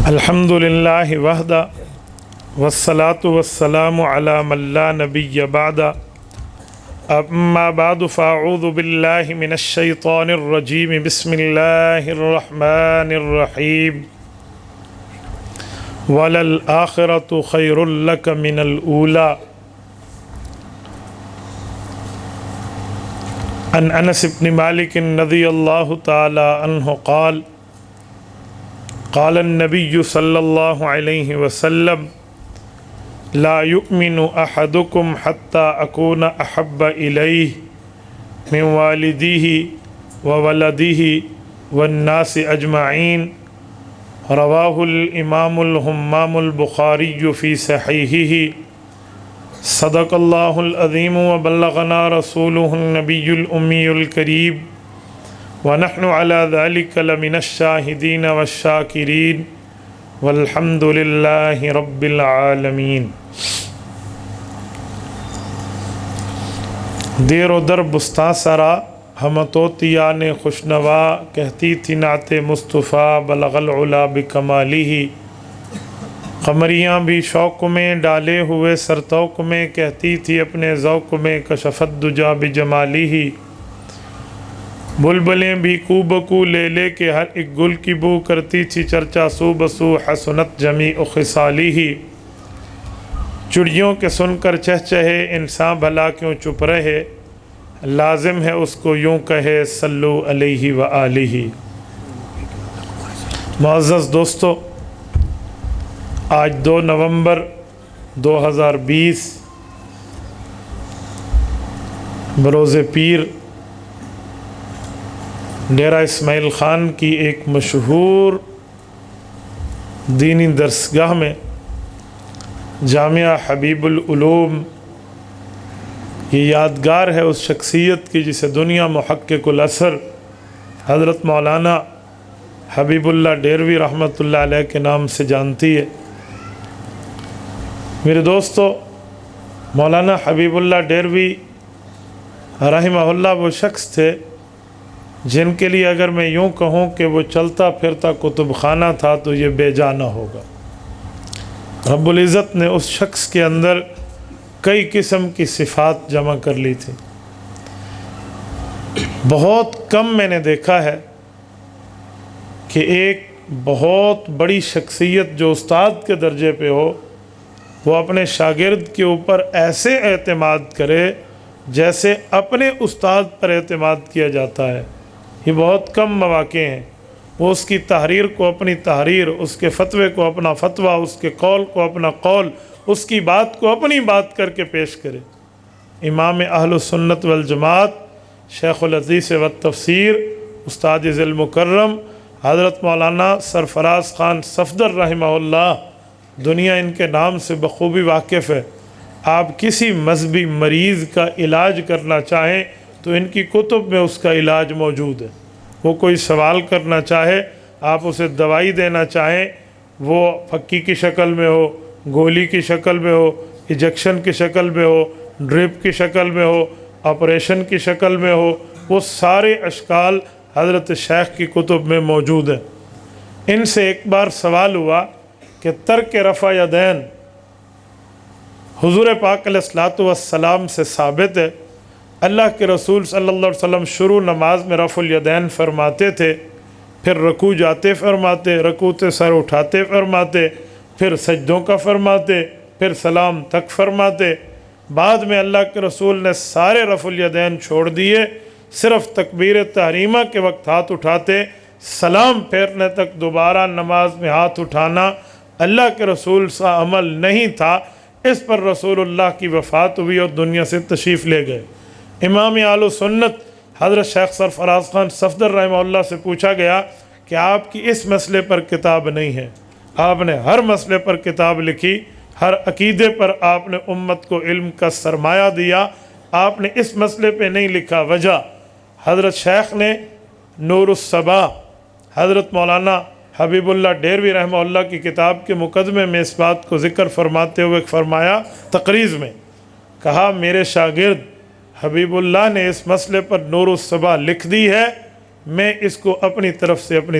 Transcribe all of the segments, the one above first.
الحمدللہ وحدہ والصلاة والسلام علی من لا نبی بعد اما بعد فاعوذ باللہ من الشیطان الرجیم بسم اللہ الرحمن الرحیم وَلَلْآخِرَةُ خَيْرٌ لَكَ مِنَ الْأُولَى عن انس بن مالک رضی اللہ تعالی عنہ قال قال النبی صلی اللہ علیہ وسلم لا يؤمن احدكم حتى اكون احب الیہ من والدیہ وولدیہ والناس اجمعین رواہ الامام الہمام البخاری فی صحیحہ صدق اللہ العظیم وبلغنا رسولہ النبی الامی الکریم ونحن على ذلك لمن الشاہدین والشاکرین والحمد للہ رب العالمین۔ دیر و در بستاں سرا ہم توتیان خوشنوا کہتی تھی نعت مصطفیٰ بلغ العلا بکمالہ، قمریاں بھی شوق میں ڈالے ہوئے سرتوق میں کہتی تھی اپنے ذوق میں کشفت دجا بجمالہ، بلبلیں بھی کو بکو لے لے کے ہر ایک گل کی بو کرتی تھی چرچا سو بسو حسنت جمیع خصالہ، چڑیوں کے سن کر چہچہے انسان بھلا کیوں چپ رہے، لازم ہے اس کو یوں کہے صلو علیہ وآلہ۔ معزز دوستو، آج 2 نومبر 2020 بروز پیر ڈیرہ اسماعیل خان کی ایک مشہور دینی درسگاہ میں جامعہ حبیب العلوم یہ یادگار ہے اس شخصیت کی جسے دنیا محقق الاثر حضرت مولانا حبیب اللہ ڈیروی رحمۃ اللہ علیہ کے نام سے جانتی ہے۔ میرے دوستو، مولانا حبیب اللہ ڈیروی رحمہ اللہ وہ شخص تھے جن کے لیے اگر میں یوں کہوں کہ وہ چلتا پھرتا کتب خانہ تھا تو یہ بے جا نہ ہوگا۔ رب العزت نے اس شخص کے اندر کئی قسم کی صفات جمع کر لی تھی۔ بہت کم میں نے دیکھا ہے کہ ایک بہت بڑی شخصیت جو استاد کے درجے پہ ہو وہ اپنے شاگرد کے اوپر ایسے اعتماد کرے جیسے اپنے استاد پر اعتماد کیا جاتا ہے۔ یہ بہت کم مواقع ہیں۔ وہ اس کی تحریر کو اپنی تحریر، اس کے فتوے کو اپنا فتویٰ، اس کے قول کو اپنا قول، اس کی بات کو اپنی بات کر کے پیش کرے۔ امام اہل السنت والجماعت شیخ الحدیث والتفسیر استاد ذی المکرم حضرت مولانا سرفراز خان صفدر رحمہ اللہ، دنیا ان کے نام سے بخوبی واقف ہے۔ آپ کسی مذہبی مریض کا علاج کرنا چاہیں تو ان کی کتب میں اس کا علاج موجود ہے۔ وہ کوئی سوال کرنا چاہے، آپ اسے دوائی دینا چاہیں، وہ پھکی کی شکل میں ہو، گولی کی شکل میں ہو، انجیکشن کی شکل میں ہو، ڈرپ کی شکل میں ہو، آپریشن کی شکل میں ہو، وہ سارے اشکال حضرت شیخ کی کتب میں موجود ہیں۔ ان سے ایک بار سوال ہوا کہ ترک رفع یدین حضور پاک علیہ الصلوۃ والسلام سے ثابت ہے؟ اللہ کے رسول صلی اللہ علیہ وسلم شروع نماز میں رفع الیدین فرماتے تھے، پھر رکوع جاتے فرماتے، رکوع سے سر اٹھاتے فرماتے، پھر سجدوں کا فرماتے، پھر سلام تک فرماتے۔ بعد میں اللہ کے رسول نے سارے رفع الیدین چھوڑ دیے، صرف تکبیر تحریمہ کے وقت ہاتھ اٹھاتے، سلام پھیرنے تک دوبارہ نماز میں ہاتھ اٹھانا اللہ کے رسول سا عمل نہیں تھا۔ اس پر رسول اللہ کی وفات ہوئی اور دنیا سے تشریف لے گئے۔ امام اہل سنت حضرت شیخ سرفراز خان صفدر رحمہ اللہ سے پوچھا گیا کہ آپ کی اس مسئلے پر کتاب نہیں ہے۔ آپ نے ہر مسئلے پر کتاب لکھی، ہر عقیدے پر آپ نے امت کو علم کا سرمایہ دیا، آپ نے اس مسئلے پہ نہیں لکھا۔ وجہ حضرت شیخ نے نور الصبا حضرت مولانا حبیب اللہ ڈیروی رحمہ اللہ کی کتاب کے مقدمے میں اس بات کو ذکر فرماتے ہوئے فرمایا، تقریض میں کہا میرے شاگرد حبیب اللہ نے اس مسئلے پر نور الصبا لکھ دی ہے، میں اس کو اپنی طرف سے اپنی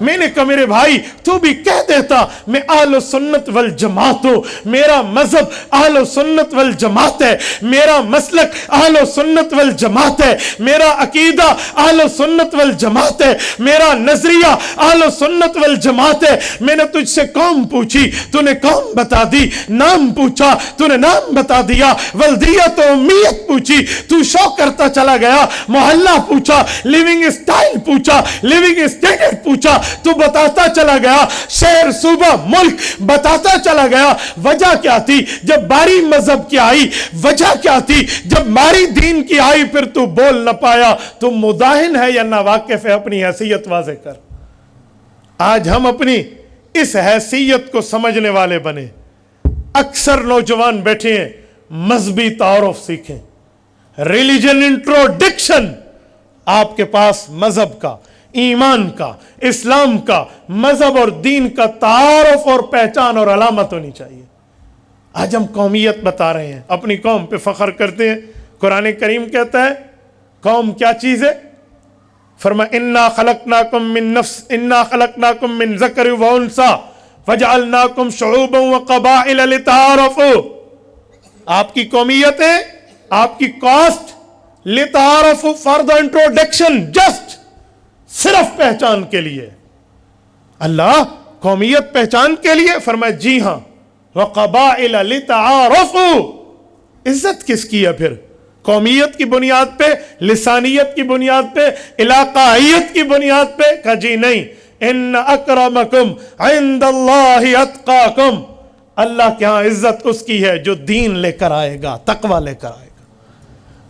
میں نے کہا میرے بھائی تو بھی کہہ دیتا میں اہل سنت والجماعت ہوں، میرا مذہب اہل سنت والجماعت ہے، میرا مسلک اہل سنت والجماعت ہے، میرا عقیدہ اہل سنت والجماعت ہے، میرا نظریہ اہل سنت والجماعت ہے۔ میں نے تجھ سے قوم پوچھی تو نے قوم بتا دی، نام پوچھا تو نے نام بتا دیا، ولدیت و امیت پوچھی تو شو کرتا چلا گیا، محلہ پوچھا، لیونگ اسٹائل پوچھا، لیونگ اسٹینڈرڈ پوچھا تو بتاتا چلا گیا، شہر صوبہ ملک بتاتا چلا گیا۔ وجہ کیا تھی جب باری مذہب کی آئی؟ وجہ کیا تھی جب باری دین کی آئی؟ پھر تو بول نہ پایا، تو مداہن ہے یا ناواقف ہے؟ اپنی حیثیت واضح کر۔ آج ہم اپنی اس حیثیت کو سمجھنے والے بنے۔ اکثر نوجوان بیٹھے ہیں، مذہبی تعارف سیکھیں، ریلیجن انٹروڈکشن۔ آپ کے پاس مذہب کا، ایمان کا، اسلام کا، مذہب اور دین کا تعارف اور پہچان اور علامت ہونی چاہیے۔ آج ہم قومیت بتا رہے ہیں، اپنی قوم پہ فخر کرتے ہیں۔ قرآن کریم کہتا ہے قوم کیا چیز ہے؟ فرمایا انا خلقناکم من ذکر و انثی وجعلناکم شعوبا وقبائل لتعارفوا۔ آپ کی قومیت ہے، آپ کی کاسٹ، لتعارفوا، فار دا انٹروڈکشن، جسٹ صرف پہچان کے لیے۔ اللہ قومیت پہچان کے لیے؟ فرمایا جی ہاں، وقبائل لتعارفوا۔ عزت کس کی ہے پھر؟ قومیت کی بنیاد پہ، لسانیت کی بنیاد پہ، علاقائیت کی بنیاد پہ؟ کہا جی نہیں، ان اکرمکم عند اللہ اتقاکم۔ اللہ کے ہاں عزت اس کی ہے جو دین لے کر آئے گا، تقوی لے کر آئے گا۔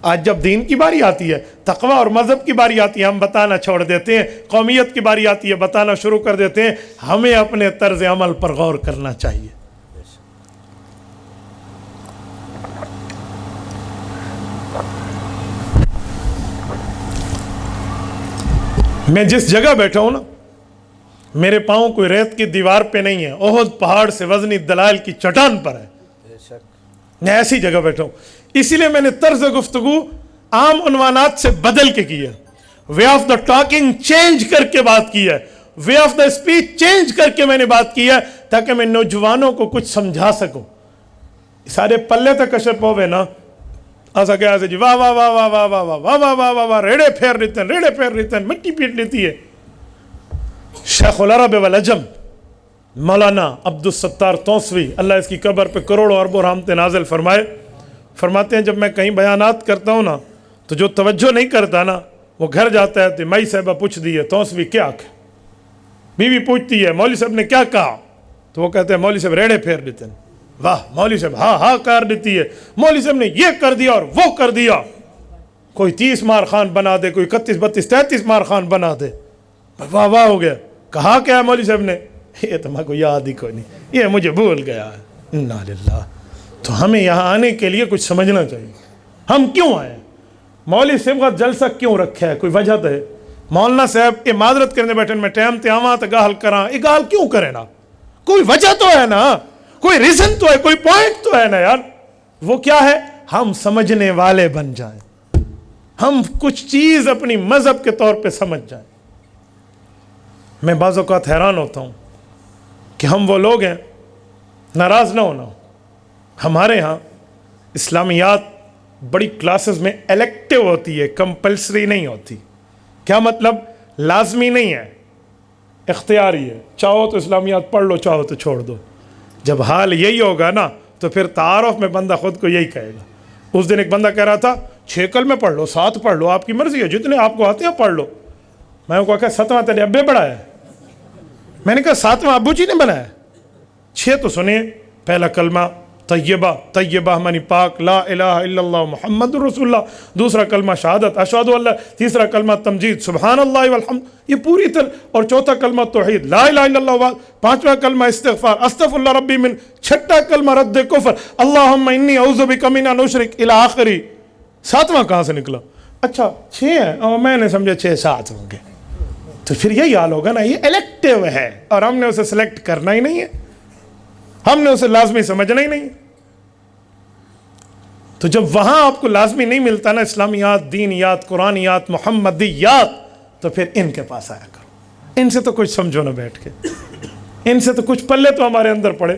آج جب دین کی باری آتی ہے، تقوی اور مذہب کی باری آتی ہے، ہم بتانا چھوڑ دیتے ہیں، قومیت کی باری آتی ہے بتانا شروع کر دیتے ہیں۔ ہمیں اپنے طرز عمل پر غور کرنا چاہیے۔ میں جس جگہ بیٹھا ہوں نا، میرے پاؤں کوئی ریت کی دیوار پہ نہیں ہے، احد پہاڑ سے وزنی دلائل کی چٹان پر ہے۔ میں ایسی جگہ بیٹھا ہوں، اسی لیے میں نے طرز گفتگو عام عنوانات سے بدل کے کی ہے، way of the talking change کر کے بات کی ہے، way of the speech change کر کے میں نے بات کی ہے، تاکہ میں نوجوانوں کو کچھ سمجھا سکوں۔ سارے پلے تک کشپ ہوئے نا، ایسا کیا ایسے جی واہ واہ واہ واہ واہ واہ واہ واہ واہ واہ واہ، ریڑے پھیر لیتے ہیں، ریڑے پھیر لیتے ہیں، مٹی پیٹ لیتی ہے۔ شیخ العرب والعجم مولانا عبدالستار توسوی، اللہ اس کی قبر پہ کروڑوں اربوں رحمتیں نازل فرمائے، فرماتے ہیں جب میں کہیں بیانات کرتا ہوں نا تو جو توجہ نہیں کرتا نا وہ گھر جاتا ہے تو مائی صاحبہ پوچھ دی ہے توسوی کیا کہ بیوی پوچھتی ہے مولوی صاحب نے کیا کہا، تو وہ کہتے ہیں مولوی صاحب ریڑے پھیر دیتے ہیں۔ واہ، مولوی صاحب ہاں ہاں کر دیتی ہے، مولوی صاحب نے یہ کر دیا اور وہ کر دیا، کوئی 30 مار خان بنا دے، کوئی 31 32 33 مار خان بنا دے، واہ واہ ہو گیا۔ کہا کیا ہے مولوی صاحب نے؟ یہ تو میں کو یاد ہی کوئی نہیں، یہ مجھے بھول گیا ہے۔ انا للہ۔ تو ہمیں یہاں آنے کے لیے کچھ سمجھنا چاہیے، ہم کیوں آئے، مولوی صاحب کا جلسہ کیوں رکھا ہے، کوئی وجہ تو ہے۔ مولانا صاحب یہ معذرت کرنے بیٹھے میں ٹائم تے آواں تو گاہل کراں، یہ گال کیوں کرے نا، کوئی وجہ تو ہے نا، کوئی ریزن تو ہے، کوئی پوائنٹ تو ہے نا یار۔ وہ کیا ہے؟ ہم سمجھنے والے بن جائیں، ہم کچھ چیز اپنی مذہب کے طور پہ سمجھ جائیں۔ میں بعض اوقات حیران ہوتا ہوں کہ ہم وہ لوگ ہیں، ناراض نہ ہونا، ہمارے ہاں اسلامیات بڑی کلاسز میں الیکٹیو ہوتی ہے، کمپلسری نہیں ہوتی۔ کیا مطلب؟ لازمی نہیں ہے، اختیاری ہے، چاہو تو اسلامیات پڑھ لو، چاہو تو چھوڑ دو۔ جب حال یہی ہوگا نا تو پھر تعارف میں بندہ خود کو یہی کہے گا۔ اس دن ایک بندہ کہہ رہا تھا 6 کلمے پڑھ لو، 7 پڑھ لو، آپ کی مرضی ہے، جتنے آپ کو آتے ہیں پڑھ لو۔ میں کو کہا 7واں تیرے ابے بڑھایا ہے؟ میں نے کہا 7واں ابو جی نے بنایا؟ 6 تو سنیں، پہلا کلمہ طیبہ، طیبہ معنی پاک، لا الہ الا اللہ محمد رسول اللہ، دوسرا کلمہ شہادت اشہد اللہ، تیسرا کلمہ تمجید سبحان اللہ والحمد، یہ پوری اور چوتھا کلمہ توحید لا الہ الا اللہ، پانچواں کلمہ استغفار استغفر اللہ ربی من، چھٹا کلمہ رد کفر اللہم انی اعوذ بک من ان اشرک الی آخری۔ 7واں کہاں سے نکلا؟ اچھا 6 ہیں، اور میں نے سمجھا 6 7 ہوں گے۔ تو پھر یہی حال ہوگا نا، یہ الیکٹیو ہے اور ہم نے اسے سلیکٹ کرنا ہی نہیں ہے، ہم نے اسے لازمی سمجھنا ہی نہیں۔ تو جب وہاں آپ کو لازمی نہیں ملتا نا اسلامیات، دینیات، قرآنیات، محمدیات، تو پھر ان کے پاس آیا کرو۔ ان سے تو کچھ سمجھو نہ بیٹھ کے، ان سے تو کچھ پلے تو ہمارے اندر پڑے۔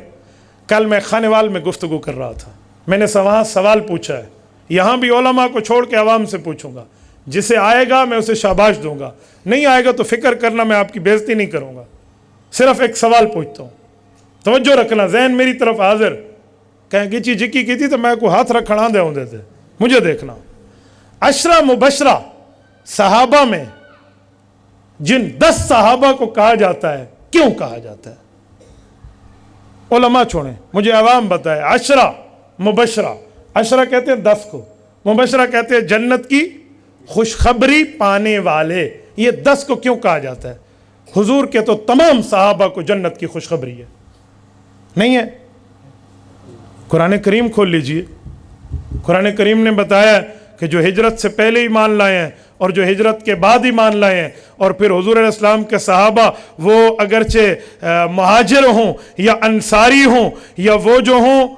کل میں خانوال میں گفتگو کر رہا تھا، میں نے وہاں سوال پوچھا ہے، یہاں بھی علماء کو چھوڑ کے عوام سے پوچھوں گا، جسے آئے گا میں اسے شاباش دوں گا، نہیں آئے گا تو فکر کرنا میں آپ کی بے عزتی نہیں کروں گا۔ صرف ایک سوال پوچھتا ہوں، توجہ رکھنا، ذہن میری طرف حاضر۔ کہیں گچی جکی کی تھی تو میں کو ہاتھ رکھنا دے ہوں دیتے، مجھے دیکھنا۔ عشرہ مبشرہ صحابہ میں جن 10 صحابہ کو کہا جاتا ہے، کیوں کہا جاتا ہے؟ علماء چھوڑیں، مجھے عوام بتائے۔ عشرہ مبشرہ، عشرہ کہتے ہیں 10 کو، مبشرہ کہتے ہیں جنت کی خوشخبری پانے والے۔ یہ 10 کو کیوں کہا جاتا ہے؟ حضور کے تو تمام صحابہ کو جنت کی خوشخبری ہے، نہیں ہے؟ قرآن کریم کھول لیجئے، قرآن کریم نے بتایا کہ جو ہجرت سے پہلے ایمان لائے ہیں اور جو ہجرت کے بعد ایمان لائے ہیں، اور پھر حضور علیہ السلام کے صحابہ وہ اگرچہ مہاجر ہوں یا انصاری ہوں یا وہ جو ہوں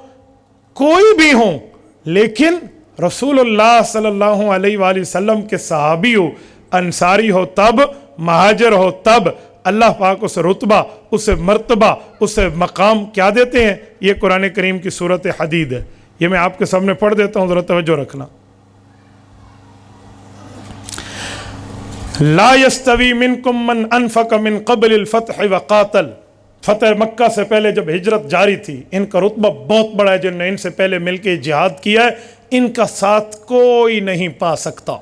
کوئی بھی ہوں، لیکن رسول اللہ صلی اللہ علیہ وآلہ وسلم کے صحابی ہو، انصاری ہو تب، مہاجر ہو تب، اللہ پاک اسے رتبہ، اسے مرتبہ، اسے مقام کیا دیتے ہیں؟ یہ قرآن کریم کی سورۃ حدید ہے، یہ میں آپ کے سامنے پڑھ دیتا ہوں، ذرا توجہ رکھنا۔ لا يستوی منکم من انفق من قبل الفتح وقاتل، فتح مکہ سے پہلے جب ہجرت جاری تھی، ان کا رتبہ بہت بڑا ہے، جن نے ان سے پہلے مل کے جہاد کیا ہے، ان کا ساتھ کوئی نہیں پا سکتا۔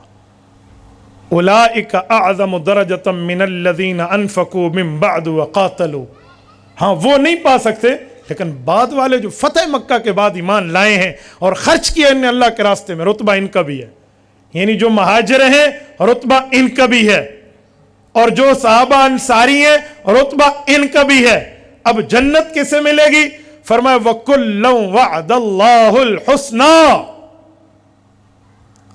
اولئک اعظم درجۃ من الذین انفقوا من بعد وقاتلوا، ہاں وہ نہیں پا سکتے، لیکن بعد والے جو فتح مکہ کے بعد ایمان لائے ہیں اور خرچ کیا ان نے اللہ کے راستے میں، رتبہ ان کا بھی ہے۔ یعنی جو مہاجر ہیں رتبہ ان کا بھی ہے، اور جو صحابہ انصاری ہیں رتبہ ان کا بھی ہے۔ اب جنت کسے ملے گی؟ فرمایا وَكُلًّا وَعَدَ اللَّهُ الْحُسْنَى،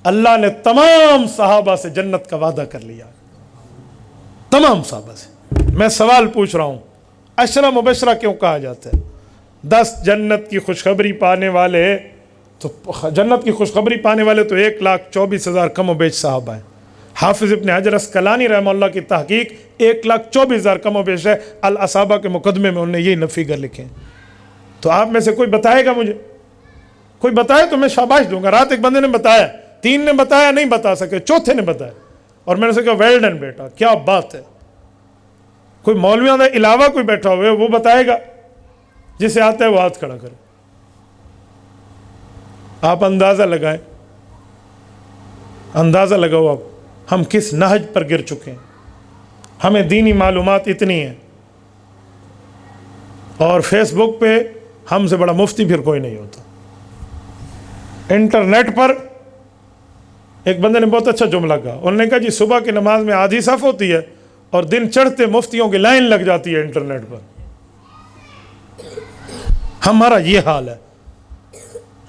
اللہ نے تمام صحابہ سے جنت کا وعدہ کر لیا، تمام صحابہ سے۔ میں سوال پوچھ رہا ہوں، عشرہ مبشرہ کیوں کہا جاتا ہے؟ 10 جنت کی خوشخبری پانے والے، تو جنت کی خوشخبری پانے والے تو 1,24,000 کم و بیش صحابہ ہیں۔ حافظ ابن حجر عسقلانی رحمہ اللہ کی تحقیق 1,24,000 کم و بیش ہے، الاصابہ کے مقدمے میں انہوں نے یہی فگر لکھے ہیں۔ تو آپ میں سے کوئی بتائے گا مجھے؟ کوئی بتائے تو میں شاباش دوں گا۔ رات ایک بندے نے بتایا، 3 نے بتایا، نہیں بتا سکے، چوتھے نے بتایا، اور میں نے کہا ویل ڈن بیٹا، کیا بات ہے۔ کوئی مولویوں کے علاوہ کوئی بیٹھا ہوئے وہ بتائے گا، جسے آتا ہے وہ ہاتھ کھڑا کرے۔ آپ اندازہ لگائیں، اندازہ لگاؤ آپ ہم کس نہج پر گر چکے ہیں۔ ہمیں دینی معلومات اتنی ہیں، اور فیس بک پہ ہم سے بڑا مفتی پھر کوئی نہیں ہوتا۔ انٹرنیٹ پر ایک بندے نے بہت اچھا جملہ کہا، انہوں نے کہا جی صبح کی نماز میں آدھی صف ہوتی ہے اور دن چڑھتے مفتیوں کی لائن لگ جاتی ہے انٹرنیٹ پر۔ ہمارا یہ حال ہے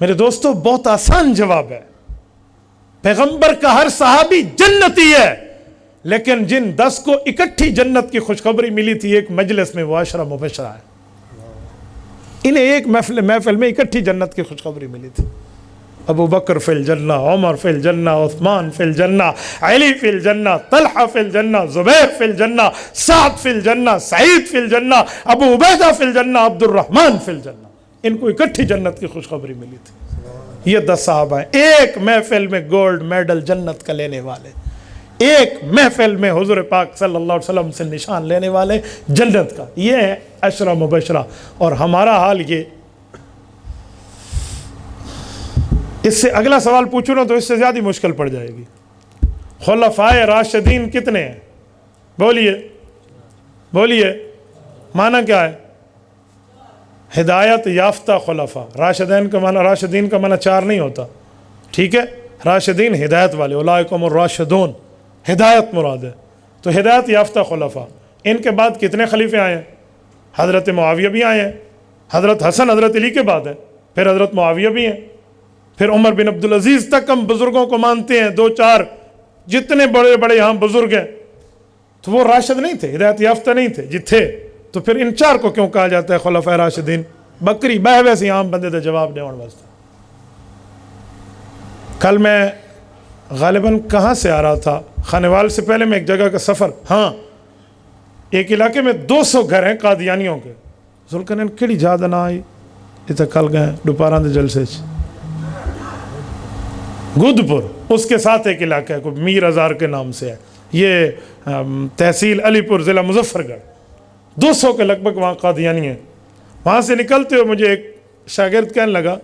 میرے دوستو۔ بہت آسان جواب ہے، پیغمبر کا ہر صحابی جنتی ہے، لیکن جن 10 کو اکٹھی جنت کی خوشخبری ملی تھی ایک مجلس میں، وہ عشرہ مبشرہ ہے۔ انہیں ایک محفل میں اکٹھی جنت کی خوشخبری ملی تھی۔ ابو بکر فی الجنہ، عمر فی الجنہ، عثمان فی الجنہ، علی فی الجنہ، طلحہ فی الجنہ، زبیر فی الجنہ، سعد فی الجنہ، سعید فی الجنہ، ابو عبیدہ فی الجنہ، عبد الرحمن فی الجنہ۔ ان کو اکٹھی جنت کی خوشخبری ملی تھی۔ یہ 10 صحابہ ہیں، ایک محفل میں گولڈ میڈل جنت کا لینے والے، ایک محفل میں حضور پاک صلی اللہ علیہ وسلم سے نشان لینے والے جنت کا۔ یہ ہے عشرہ مبشرہ۔ اور ہمارا حال یہ، اس سے اگلا سوال پوچھوں نا تو اس سے زیادہ مشکل پڑ جائے گی۔ خلفائے راشدین کتنے ہیں؟ بولیے بولیے، معنی کیا ہے؟ ہدایت یافتہ خلفاء۔ راشدین کا معنی، راشدین کا معنی 4 نہیں ہوتا، ٹھیک ہے؟ راشدین ہدایت والے، اولئکم الراشدون، ہدایت مراد ہے۔ تو ہدایت یافتہ خلفاء، ان کے بعد کتنے خلیفے آئے ہیں؟ حضرت معاویہ بھی آئے ہیں، حضرت حسن حضرت علی کے بعد ہے، پھر حضرت معاویہ بھی ہیں، پھر عمر بن عبدالعزیز تک ہم بزرگوں کو مانتے ہیں، 2-4 جتنے بڑے بڑے یہاں بزرگ ہیں، تو وہ راشد نہیں تھے، ہدایت یافتہ نہیں تھے؟ جی تھے، تو پھر ان 4 کو کیوں کہا جاتا ہے خلفائے راشدین؟ بکری بہ ویسے عام بندے دے جواب دے واسطے۔ کل میں غالباً کہاں سے آ رہا تھا، خانوال سے پہلے میں ایک جگہ کا سفر، ہاں ایک علاقے میں 200 گھر ہیں قادیانیوں کے. ذوالقرنین کیڑی جاد نہ آئی اتنے کل گئے دوپہر کے جلسے گودپور، اس کے ساتھ ایک علاقہ ہے کوئی میر ہزار کے نام سے ہے، یہ تحصیل علی پور ضلع مظفر گڑھ، 200 کے لگ بھگ وہاں قادیانی ہیں. وہاں سے نکلتے ہوئے مجھے ایک شاگرد کہنے لگا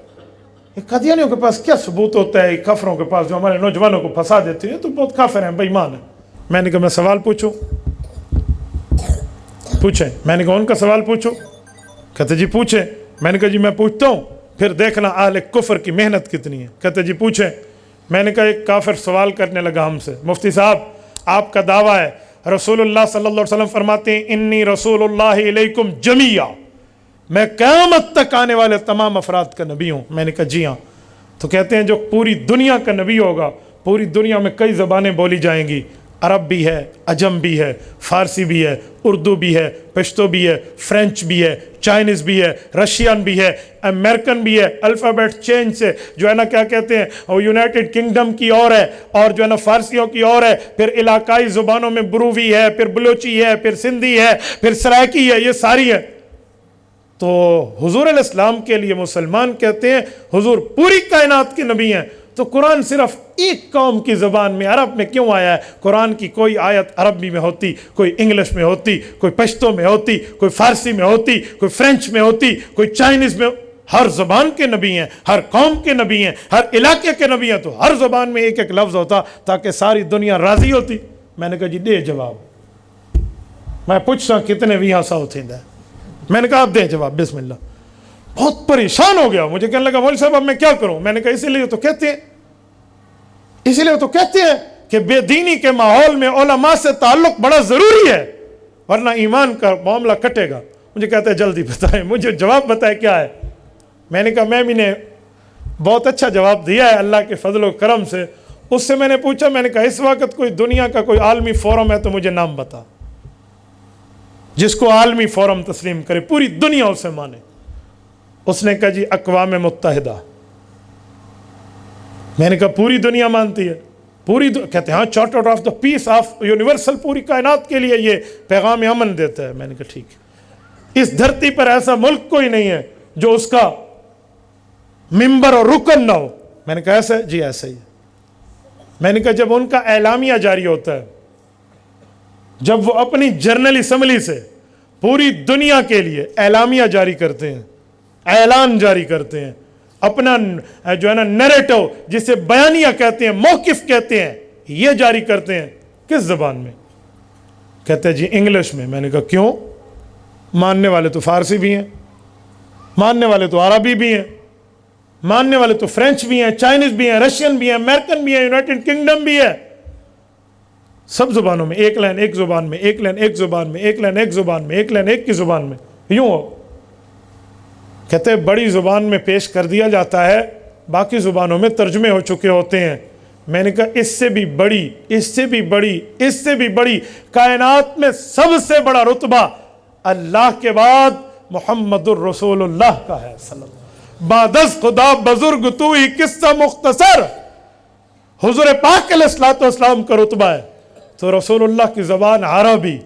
قادیانیوں کے پاس کیا ثبوت ہوتا ہے کافروں کے پاس جو ہمارے نوجوانوں کو پھنسا دیتے ہیں، تو بہت کافر ہیں، بے ایمان ہیں. میں نے کہا میں سوال پوچھوں؟ پوچھیں. میں نے کہا ان کا سوال پوچھو. کہتے جی پوچھیں. میں نے کہا جی میں پوچھتا ہوں پھر دیکھنا اہل کفر کی محنت کتنی ہے. کہتے جی پوچھیں. میں نے کہا ایک کافر سوال کرنے لگا ہم سے، مفتی صاحب آپ کا دعویٰ ہے رسول اللہ صلی اللہ علیہ وسلم فرماتے ہیں انی رسول اللہ علیکم جمیعا، میں قیامت تک آنے والے تمام افراد کا نبی ہوں. میں نے کہا جی ہاں. تو کہتے ہیں جو پوری دنیا کا نبی ہوگا، پوری دنیا میں کئی زبانیں بولی جائیں گی، عرب بھی ہے، عجم بھی ہے، فارسی بھی ہے، اردو بھی ہے، پشتو بھی ہے، فرینچ بھی ہے، چائنیز بھی ہے، رشین بھی ہے، امریکن بھی ہے. الفابیٹ چینج سے جو ہے نا کیا کہتے ہیں وہ یونائٹڈ کنگڈم کی اور ہے، اور جو ہے نا فارسیوں کی اور ہے، پھر علاقائی زبانوں میں برووی ہے، پھر بلوچی ہے، پھر سندھی ہے، پھر سرائکی ہے، یہ ساری ہے. تو حضور علیہ السلام کے لیے مسلمان کہتے ہیں حضور پوری کائنات کے نبی ہیں. تو قرآن صرف ایک قوم کی زبان میں عرب میں کیوں آیا ہے؟ قرآن کی کوئی آیت عربی میں ہوتی، کوئی انگلش میں ہوتی، کوئی پشتو میں ہوتی، کوئی فارسی میں ہوتی، کوئی فرینچ میں ہوتی، کوئی چائنیز میں. ہر زبان کے نبی ہیں، ہر قوم کے نبی ہیں، ہر علاقے کے نبی ہیں. تو ہر زبان میں ایک ایک لفظ ہوتا تاکہ ساری دنیا راضی ہوتی. میں نے کہا جی دے جواب. میں پوچھتا کتنے ویہاں سا ہوتے ہیں. میں نے کہا آپ دیں جواب بسم اللہ. بہت پریشان ہو گیا. مجھے کہنے لگا مولوی صاحب اب میں کیا کروں؟ میں نے کہا اسی لیے تو کہتے ہیں کہ بے دینی کے ماحول میں علماء سے تعلق بڑا ضروری ہے ورنہ ایمان کا معاملہ کٹے گا. مجھے کہتے ہیں جلدی بتائیں، مجھے جواب بتائیں کیا ہے. میں نے کہا میں نے بہت اچھا جواب دیا ہے اللہ کے فضل و کرم سے. اس سے میں نے پوچھا، میں نے کہا اس وقت کوئی دنیا کا کوئی عالمی فورم ہے تو مجھے نام بتا جس کو عالمی فورم تسلیم کرے، پوری دنیا اسے مانے. اس نے کہا جی اقوام متحدہ. میں نے کہا پوری دنیا مانتی ہے؟ کہتے ہیں ہاں charter of the peace of universal, پوری کائنات کے لیے یہ پیغام امن دیتا ہے. میں نے کہا ٹھیک ہے. اس دھرتی پر ایسا ملک کوئی نہیں ہے جو اس کا ممبر اور رکن نہ ہو. میں نے کہا ایسا ہے؟ جی ایسا ہی ہے. میں نے کہا جب ان کا اعلامیہ جاری ہوتا ہے، جب وہ اپنی جنرل اسمبلی سے پوری دنیا کے لیے اعلامیہ جاری کرتے ہیں، اعلان جاری کرتے ہیں، اپنا جو ہے نا نیریٹو جسے بیانیہ کہتے ہیں، موقف کہتے ہیں، یہ جاری کرتے ہیں، کس زبان میں؟ کہتے ہیں جی انگلش میں. میں نے کہا کیوں؟ ماننے والے تو فارسی بھی ہیں، ماننے والے تو عربی بھی ہیں، ماننے والے تو فرینچ بھی ہیں، چائنیز بھی ہیں، رشین بھی ہیں، امریکن بھی ہیں، یونائٹڈ کنگڈم بھی ہے. سب زبانوں میں ایک لائن ایک زبان میں، ایک لائن ایک زبان میں، ایک لائن ایک زبان میں، ایک لائن ایک کی زبان میں، یوں ہو. کہتے ہیں بڑی زبان میں پیش کر دیا جاتا ہے، باقی زبانوں میں ترجمے ہو چکے ہوتے ہیں. میں نے کہا اس سے بھی بڑی، اس سے بھی بڑی، اس سے بھی بڑی، کائنات میں سب سے بڑا رتبہ اللہ کے بعد محمد الرسول اللہ کا ہے صلی اللہ. بعد از خدا بزرگ تو ہی قصہ مختصر. حضور پاک علیہ الصلوۃ والسلام کا رتبہ ہے. تو رسول اللہ کی زبان عربی،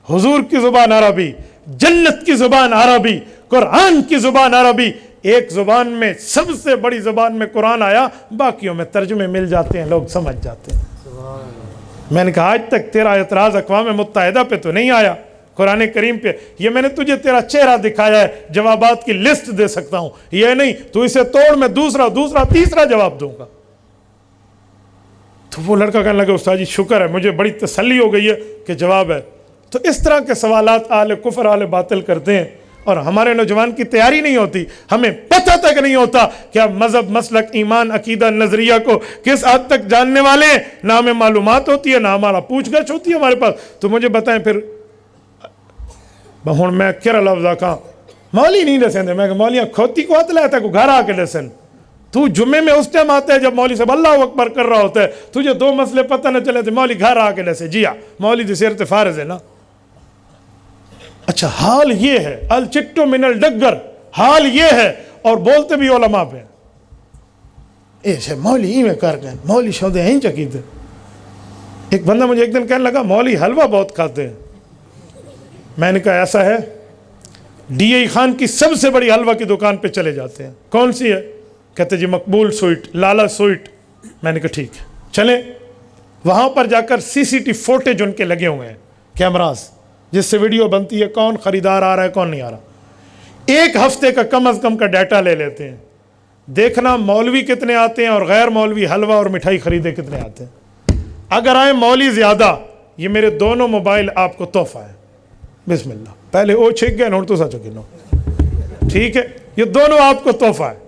حضور کی زبان عربی، جنت کی زبان عربی، قرآن کی زبان عربی. ایک زبان میں سب سے بڑی زبان میں قرآن آیا، باقیوں میں ترجمے مل جاتے ہیں، لوگ سمجھ جاتے ہیں. میں نے کہا آج تک تیرا اعتراض اقوام متحدہ پہ تو نہیں آیا، قرآن کریم پہ. یہ میں نے تجھے تیرا چہرہ دکھایا ہے، جوابات کی لسٹ دے سکتا ہوں، یہ نہیں تو اسے توڑ میں دوسرا تیسرا جواب دوں گا. تو وہ لڑکا کہنے لگا استاد جی شکر ہے، مجھے بڑی تسلی ہو گئی ہے کہ جواب ہے. تو اس طرح کے سوالات اہل کفر اہل باطل کرتے ہیں اور ہمارے نوجوان کی تیاری نہیں ہوتی. ہمیں پتہ تک نہیں ہوتا کہ ہم مذہب، مسلک، ایمان، عقیدہ، نظریہ کو کس حد تک جاننے والے ہیں. نہ ہمیں معلومات ہوتی ہے، نہ ہمارا پوچھ گچھ ہوتی ہے ہمارے پاس. تو مجھے بتائیں پھر ہوں میں کیا لفظ آکھاں مولی نہیں دسیں دے. میں کہ مولیاں کھوتی کو ہاتھ لایا تھا کو گھر آ کے دسن. تو جمعے میں اس ٹائم آتا ہے جب مولوی صاحب اللہ اکبر کر رہا ہوتا ہے، تجھے دو مسئلے پتہ نہ چلے تھے، مولوی گھر آ کے دسے. جی ہاں مولوی دی سیرت فارض ہے نا. اچھا حال یہ ہے، الچٹو من الڈگر، حال یہ ہے. اور بولتے بھی علماء پہ ایسے مولوی ہی میں کر گئے، مولوی شودے ہیں چکی تھے. ایک بندہ مجھے ایک دن کہنے لگا مولوی حلوہ بہت کھاتے ہیں. میں نے کہا ایسا ہے، ڈی اے خان کی سب سے بڑی حلوہ کی دکان پہ چلے جاتے ہیں۔ کون سی ہے؟ کہتے جی مقبول سویٹ، لالا سویٹ۔ میں نے کہا ٹھیک ہے چلیں۔ وہاں پر جا کر سی سی ٹی فوٹیج ان کے لگے ہوئے ہیں، کیمراز، جس سے ویڈیو بنتی ہے کون خریدار آ رہا ہے کون نہیں آ رہا۔ ایک ہفتے کا کم از کم کا ڈیٹا لے لیتے ہیں، دیکھنا مولوی کتنے آتے ہیں اور غیر مولوی حلوہ اور مٹھائی خریدے کتنے آتے ہیں۔ اگر آئیں مولوی زیادہ، یہ میرے دونوں موبائل آپ کو تحفہ ہے، بسم اللہ، پہلے وہ چھک گئے نوٹ تو سچ گنو، ٹھیک ہے، یہ دونوں آپ کو تحفہ ہے۔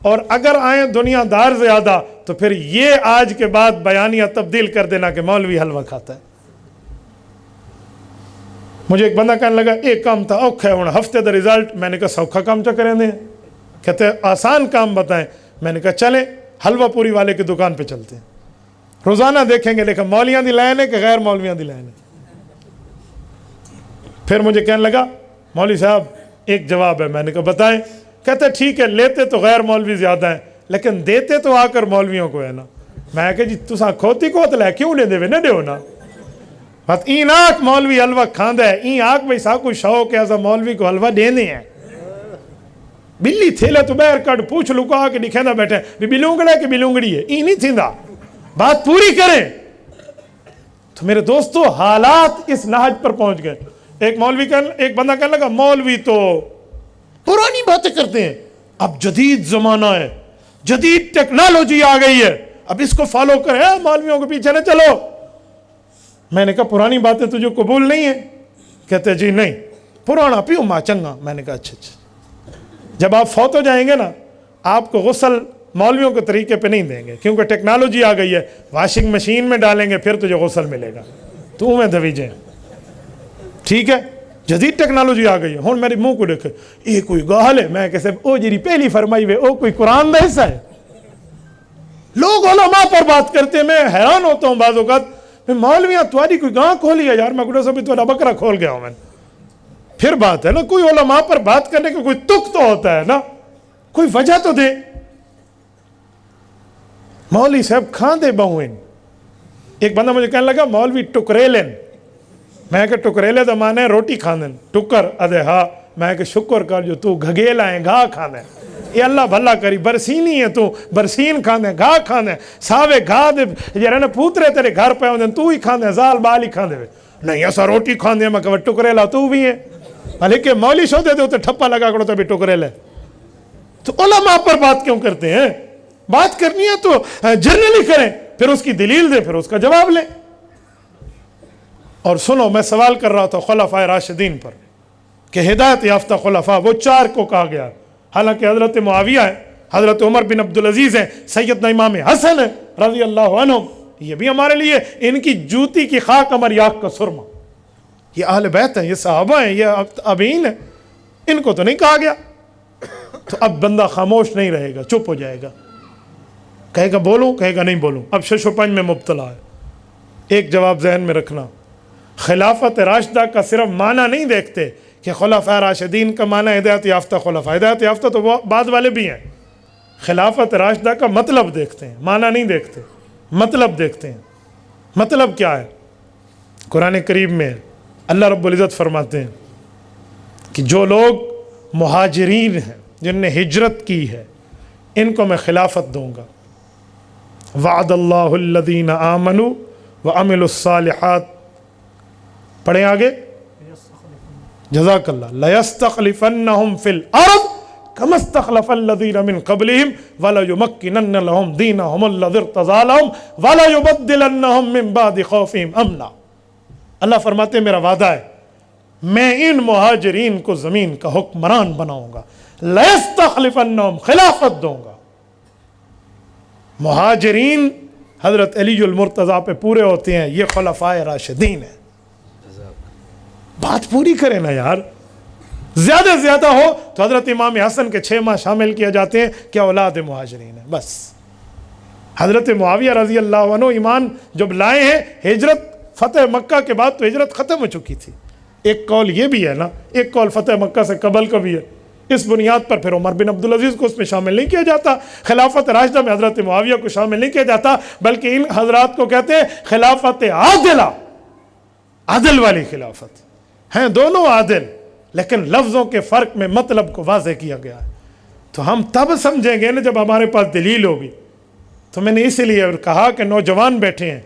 اور اگر آئیں دنیا دار زیادہ تو پھر یہ آج کے بعد بیانیہ تبدیل کر دینا کہ مولوی حلوہ کھاتا ہے۔ مجھے ایک بندہ کہنے لگا ایک کام تھا اوکھا ہے ہونا ہفتے دا ریزلٹ۔ میں نے کہا سوکھا کام چا کریں دیں، کہتے ہیں آسان کام بتائیں۔ میں نے کہا چلیں حلوہ پوری والے کی دکان پہ چلتے ہیں، روزانہ دیکھیں گے لیکن مولیاں دی لائن ہے کہ غیر مولویاں دی لائن ہے۔ پھر مجھے کہنے لگا مولوی صاحب ایک جواب ہے۔ میں نے کہا بتائیں۔ کہتے ٹھیک ہے لیتے تو غیر مولوی زیادہ ہیں لیکن دیتے تو آ کر مولویوں کو ہے نا۔ میں کہا جی تساں کھوتی کو تو لے کیوں نہیں دے نہ دیو نا، بس این آکھ مولوی حلوہ کھاندہ ہے، این آکھ بھئی سا کوئی شوق ہے ایسا مولوی کو حلوہ دینے ہیں۔ بلی تھیلے تو بیر کٹ پوچھ لکا کے دکھیندہ بیٹھے بھی بلونگڑا ہے کہ بلونگڑی ہے، این نہیں تھیندہ، بات پوری کریں۔ تو میرے دوستو حالات اس نہج پر پہنچ گئے۔ ایک بندہ کہنے لگا مولوی تو پرانی باتیں کرتے ہیں، اب جدید زمانہ ہے، جدید ٹیکنالوجی آ گئی ہے، اب اس کو فالو کریں، مولویوں کے پیچھے نہ چلو۔ میں نے کہا پرانی باتیں تجھے قبول نہیں ہیں؟ کہتے جی نہیں، پرانا پیو ماں چنگا۔ میں نے کہا اچھا اچھا، جب آپ فوت ہو جائیں گے نا آپ کو غسل مولویوں کے طریقے پہ نہیں دیں گے کیونکہ ٹیکنالوجی آ گئی ہے، واشنگ مشین میں ڈالیں گے پھر تجھے غسل ملے گا، تو میں دھویجیں، ٹھیک ہے، جدید ٹیکنالوجی آ گئی ہے۔ ہون میرے منہ کو دیکھے یہ کوئی گال ہے، میں کہتے او جیری پہلی فرمائی ہوئے او کوئی قرآن دا حصہ ہے۔ لوگ علماء پر بات کرتے ہیں، میں حیران ہوتا ہوں بعض اوقات، میں مولویاں تمہاری کوئی گاں کھولی ہے یار، میں گھڑا سا بھی تمہارا بکرا کھول گیا ہوں میں۔ پھر بات ہے نا کوئی علماء پر بات کرنے کا کوئی تک تو ہوتا ہے نا، کوئی وجہ تو دے۔ مولوی صاحب کھاندے بہوین۔ ایک بندہ مجھے کہنے لگا مولوی ٹکریلن۔ میں کہ ٹکریلے تو مانے روٹی کھاندن، ٹکر ادھے ہاں۔ میں کہ شکر کر جو تو گھگیل آئیں گاہ کھاندن، یہ اللہ بھلا کری، برسینی ہے تو برسین کھاندے گاہ کھاندے، ساوے گاہ دے جرہنے پوترے تیرے گھر پہ ہوندن تو ہی کھاندے، زال بال ہی کھاندے ہوئے نہیں ایسا روٹی کھاندے۔ میں کہ ٹکریلا تو بھی ہے، لیکن مولی شو دے دے ہوتے ٹھپا لگا کرو تو بھی ٹکریلے۔ تو علماء پر بات کیوں کرتے ہیں؟ بات کرنی ہے تو جنرلی کریں، پھر اس کی دلیل دیں، پھر اس کا جواب لیں۔ اور سنو میں سوال کر رہا تھا خلفائے راشدین پر کہ ہدایت یافتہ خلفاء وہ چار کو کہا گیا، حالانکہ حضرت معاویہ ہے، حضرت عمر بن عبدالعزیز ہیں، سیدنا امام حسن ہے رضی اللہ عنہ، یہ بھی ہمارے لیے ان کی جوتی کی خاک ہماری آنکھ کا سرما، یہ اہل بیت ہیں، یہ صحابہ ہیں، یہ ابین ہیں، ان کو تو نہیں کہا گیا۔ تو اب بندہ خاموش نہیں رہے گا، چپ ہو جائے گا، کہے گا بولوں، کہے گا نہیں بولوں، اب شش و پنج میں مبتلا ہے۔ ایک جواب ذہن میں رکھنا، خلافت راشدہ کا صرف معنی نہیں دیکھتے کہ خلفاء راشدین کا معنی ہدایت یافتہ خلفاء، ہدایت یافتہ تو وہ بعد والے بھی ہیں، خلافت راشدہ کا مطلب دیکھتے ہیں، معنی نہیں دیکھتے، مطلب دیکھتے ہیں۔ مطلب کیا ہے؟ قرآن کریم میں اللہ رب العزت فرماتے ہیں کہ جو لوگ مہاجرین ہیں جن نے ہجرت کی ہے ان کو میں خلافت دوں گا۔ وعد اللہ الذین آمنوا وعملوا الصالحات، پڑھیں آگے، جزاک اللہ، لَيَسْتَخْلِفَنَّهُمْ فِي الْأَرْضِ كَمَا اسْتَخْلَفَ الَّذِينَ مِنْ قَبْلِهِمْ وَلَيُمَكِّنَنَّ لَهُمْ دِينَهُمُ الَّذِي ارْتَضَىٰ لَهُمْ وَلَيُبَدِّلَنَّهُمْ مِنْ بَعْدِ خَوْفِهِمْ أَمْنًا۔ اللہ فرماتے ہیں میرا وعدہ ہے میں ان مہاجرین کو زمین کا حکمران بناؤں گا، لَيَسْتَخْلِفَنَّهُمْ، خلافت دوں گا۔ مہاجرین حضرت علی المرتضیٰ پہ پورے ہوتے ہیں، یہ خلفائے راشدین ہیں۔ بات پوری کریں نا یار، زیادہ زیادہ ہو تو حضرت امام حسن کے 6 ماہ شامل کیا جاتے ہیں کہ اولاد مہاجرین ہیں، بس۔ حضرت معاویہ رضی اللہ عنہ ایمان جب لائے ہیں، ہجرت فتح مکہ کے بعد تو ہجرت ختم ہو چکی تھی۔ ایک قول یہ بھی ہے نا، ایک قول فتح مکہ سے قبل کا بھی ہے، اس بنیاد پر پھر عمر بن عبدالعزیز کو اس میں شامل نہیں کیا جاتا، خلافت راشدہ میں حضرت معاویہ کو شامل نہیں کیا جاتا، بلکہ ان حضرات کو کہتے ہیں خلافت عادلہ، عدل والی خلافت۔ ہیں دونوں عادل، لیکن لفظوں کے فرق میں مطلب کو واضح کیا گیا ہے. تو ہم تب سمجھیں گے نا جب ہمارے پاس دلیل ہوگی. تو میں نے اسی لیے کہا کہ نوجوان بیٹھے ہیں،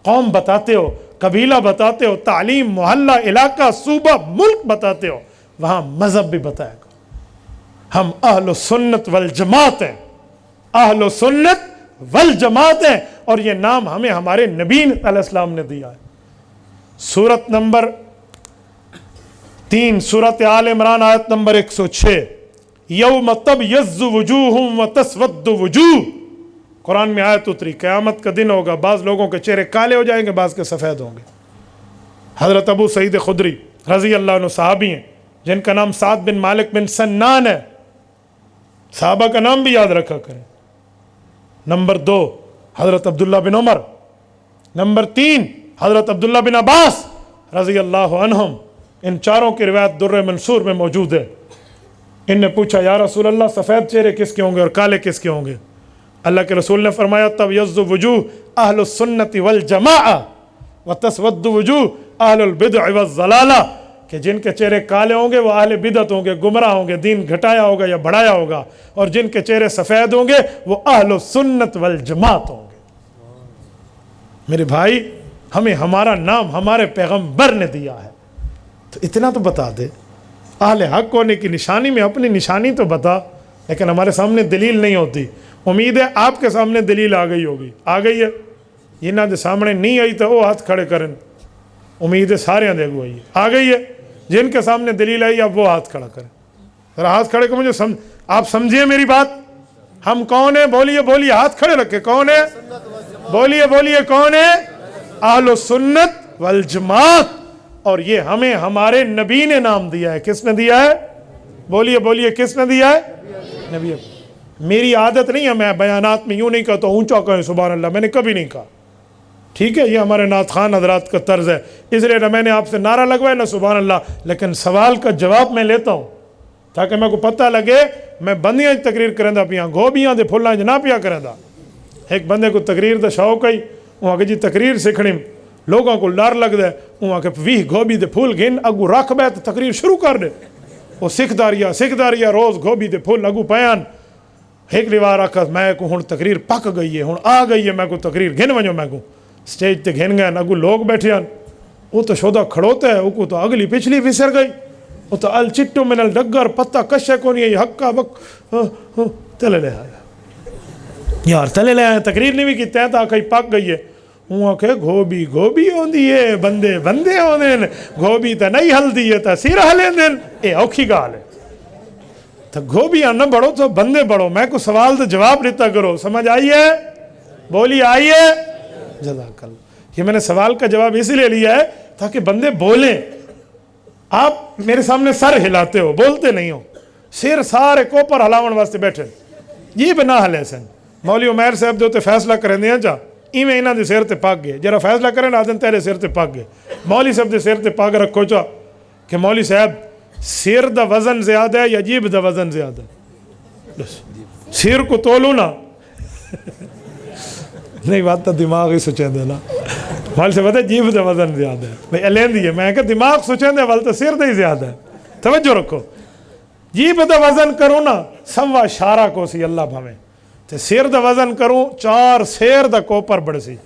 قوم بتاتے ہو، قبیلہ بتاتے ہو، تعلیم، محلہ، علاقہ، صوبہ، ملک بتاتے ہو، وہاں مذہب بھی بتائے گا. ہم اہل سنت والجماعت ہیں، اہل سنت والجماعت ہیں، اور یہ نام ہمیں ہمارے نبی علیہ السلام نے دیا ہے. سورت نمبر 3 سورت آل عمران آیت نمبر 106، یوم تبیض وجوہ وتسود وجوہ. قرآن میں آیت اتری، قیامت کا دن ہوگا، بعض لوگوں کے چہرے کالے ہو جائیں گے، بعض کے سفید ہوں گے. حضرت ابو سعید خدری رضی اللہ عنہ صحابی ہیں جن کا نام سعد بن مالک بن سنان ہے. صحابہ کا نام بھی یاد رکھا کریں. نمبر 2 حضرت عبداللہ بن عمر. نمبر 3 حضرت عبداللہ بن عباس رضی اللہ عنہم. ان چاروں کی روایت در منصور میں موجود ہے. ان نے پوچھا یا رسول اللہ سفید چہرے کس کے ہوں گے اور کالے کس کے ہوں گے؟ اللہ کے رسول نے فرمایا تبیض وجوہ اہل السنت والجماعہ وتسود وجوہ اہل البدع والضلالہ، کہ جن کے چہرے کالے ہوں گے وہ اہل بدعت ہوں گے، گمراہ ہوں گے، دین گھٹایا ہوگا یا بڑھایا ہوگا، اور جن کے چہرے سفید ہوں گے وہ اہل السنت والجماعت ہوں گے. میرے بھائی، ہمیں ہمارا نام ہمارے پیغمبر نے دیا ہے، تو اتنا تو بتا دے. اہل حق ہونے کی نشانی میں اپنی نشانی تو بتا، لیکن ہمارے سامنے دلیل نہیں ہوتی. امید ہے آپ کے سامنے دلیل آ گئی ہوگی. آ گئی ہے؟ یہ نہ دے سامنے نہیں آئی تو وہ ہاتھ کھڑے کریں. امید ہے سارے دے گو آئی آ گئی ہے. جن کے سامنے دلیل آئی اب وہ ہاتھ کھڑا کریں. ذرا ہاتھ کھڑے کو مجھے آپ سمجھیے میری بات. ہم کون ہیں؟ بولیے بولیے، ہاتھ کھڑے رکھے. کون ہے؟ بولیے بولیے، کون ہے؟ اہل السنت والجماعت. اور یہ ہمیں ہمارے نبی نے نام دیا ہے. کس نے دیا ہے؟ بولیے بولیے، کس نے دیا ہے؟ نبی. میری عادت نہیں ہے میں بیانات میں یوں نہیں کہتا اونچا کہیں سبحان اللہ، میں نے کبھی نہیں کہا. ٹھیک ہے، یہ ہمارے نعت خوان حضرات کا طرز ہے، اس لیے نہ میں نے آپ سے نعرہ لگوایا نہ سبحان اللہ، لیکن سوال کا جواب میں لیتا ہوں تاکہ میں کو پتہ لگے. میں بندیاں تقریر کریں دا پیاں، گوبیاں دے پھلاں نہ پیا کریں دا. ایک بندے کو تقریر دا شوق ہے، وہاں کہ جی تقریر سکھنی لوگوں کو ڈر لگتا ہے، وہاں کہ 20 گوبھی دے پھول گن اگو رکھ بے تو تقریر شروع کر دے. وہ سکھ داریا روز گوبھی دے پھول اگو پیان. ایک لیوار آکھا میں کو ہن تقریر پک گئی ہے، ہن آ گئی ہے، میں کو تقریر گھن ونجو. میں کو سٹیج تے گھن گئے اگو لوگ بیٹھے ہیں، وہ تو شودہ کھڑوتا ہے، وہ کو تو اگلی پچھلی وسر گئی، وہ تو الچٹو من الڈگر پتہ کشے کو نہیں ہے حقا بک تلے لے آیا یار، تلے لے آئے تقریر نہیں بھی کی تیتا آکھا پک گئی ہے. وہ آکھے گھوبی گھوبی ہوندی ہے، بندے بندے ہوندے ہیں، گھوبی تا نہیں ہل دی ہے تا سیر ہلیں دن. اے اوکھی گال ہے. تو گھوبیاں نہ بڑھو تو بندے بڑھو. میں کو سوال تو جواب دیتا کرو. سمجھ آئی ہے؟ بولی آئی ہے؟ جزاک اللہ. یہ میں نے سوال کا جواب اسی لیے لیا ہے تاکہ بندے بولیں. آپ میرے سامنے سر ہلاتے ہو، بولتے نہیں ہو. سر سارے کوپر ہلاون واسطے بیٹھے یہ بھی نہ ہلے سن. مولوی عمیر صاحب جو تے فیصلہ کریں دیا جا ایویں انہاں دے سر تے پاک گئے، جرا فیصلہ کریں آدن تیرے سر تے پاک گئے. مولوی صاحب دے سر تے پاک رکھو چا کہ مولوی صاحب سر دا وزن زیادہ ہے یا جیب دا وزن زیادہ ہے؟ سر کو تولو نا نہیں بات تو دماغ ہی سوچیں دے نا. مولوی صاحب بتا جیب دا وزن زیادہ ہے بھائی الین دیئے. میں کہا دماغ سوچیں دے وال تو سر دا ہی زیادہ ہے. توجہ رکھو. جیب دا وزن کرو نا سوا شارہ کو سی اللہ بھامیں، تو سر دا وزن کروں 4 سیر دا کوپر بڑھ سی.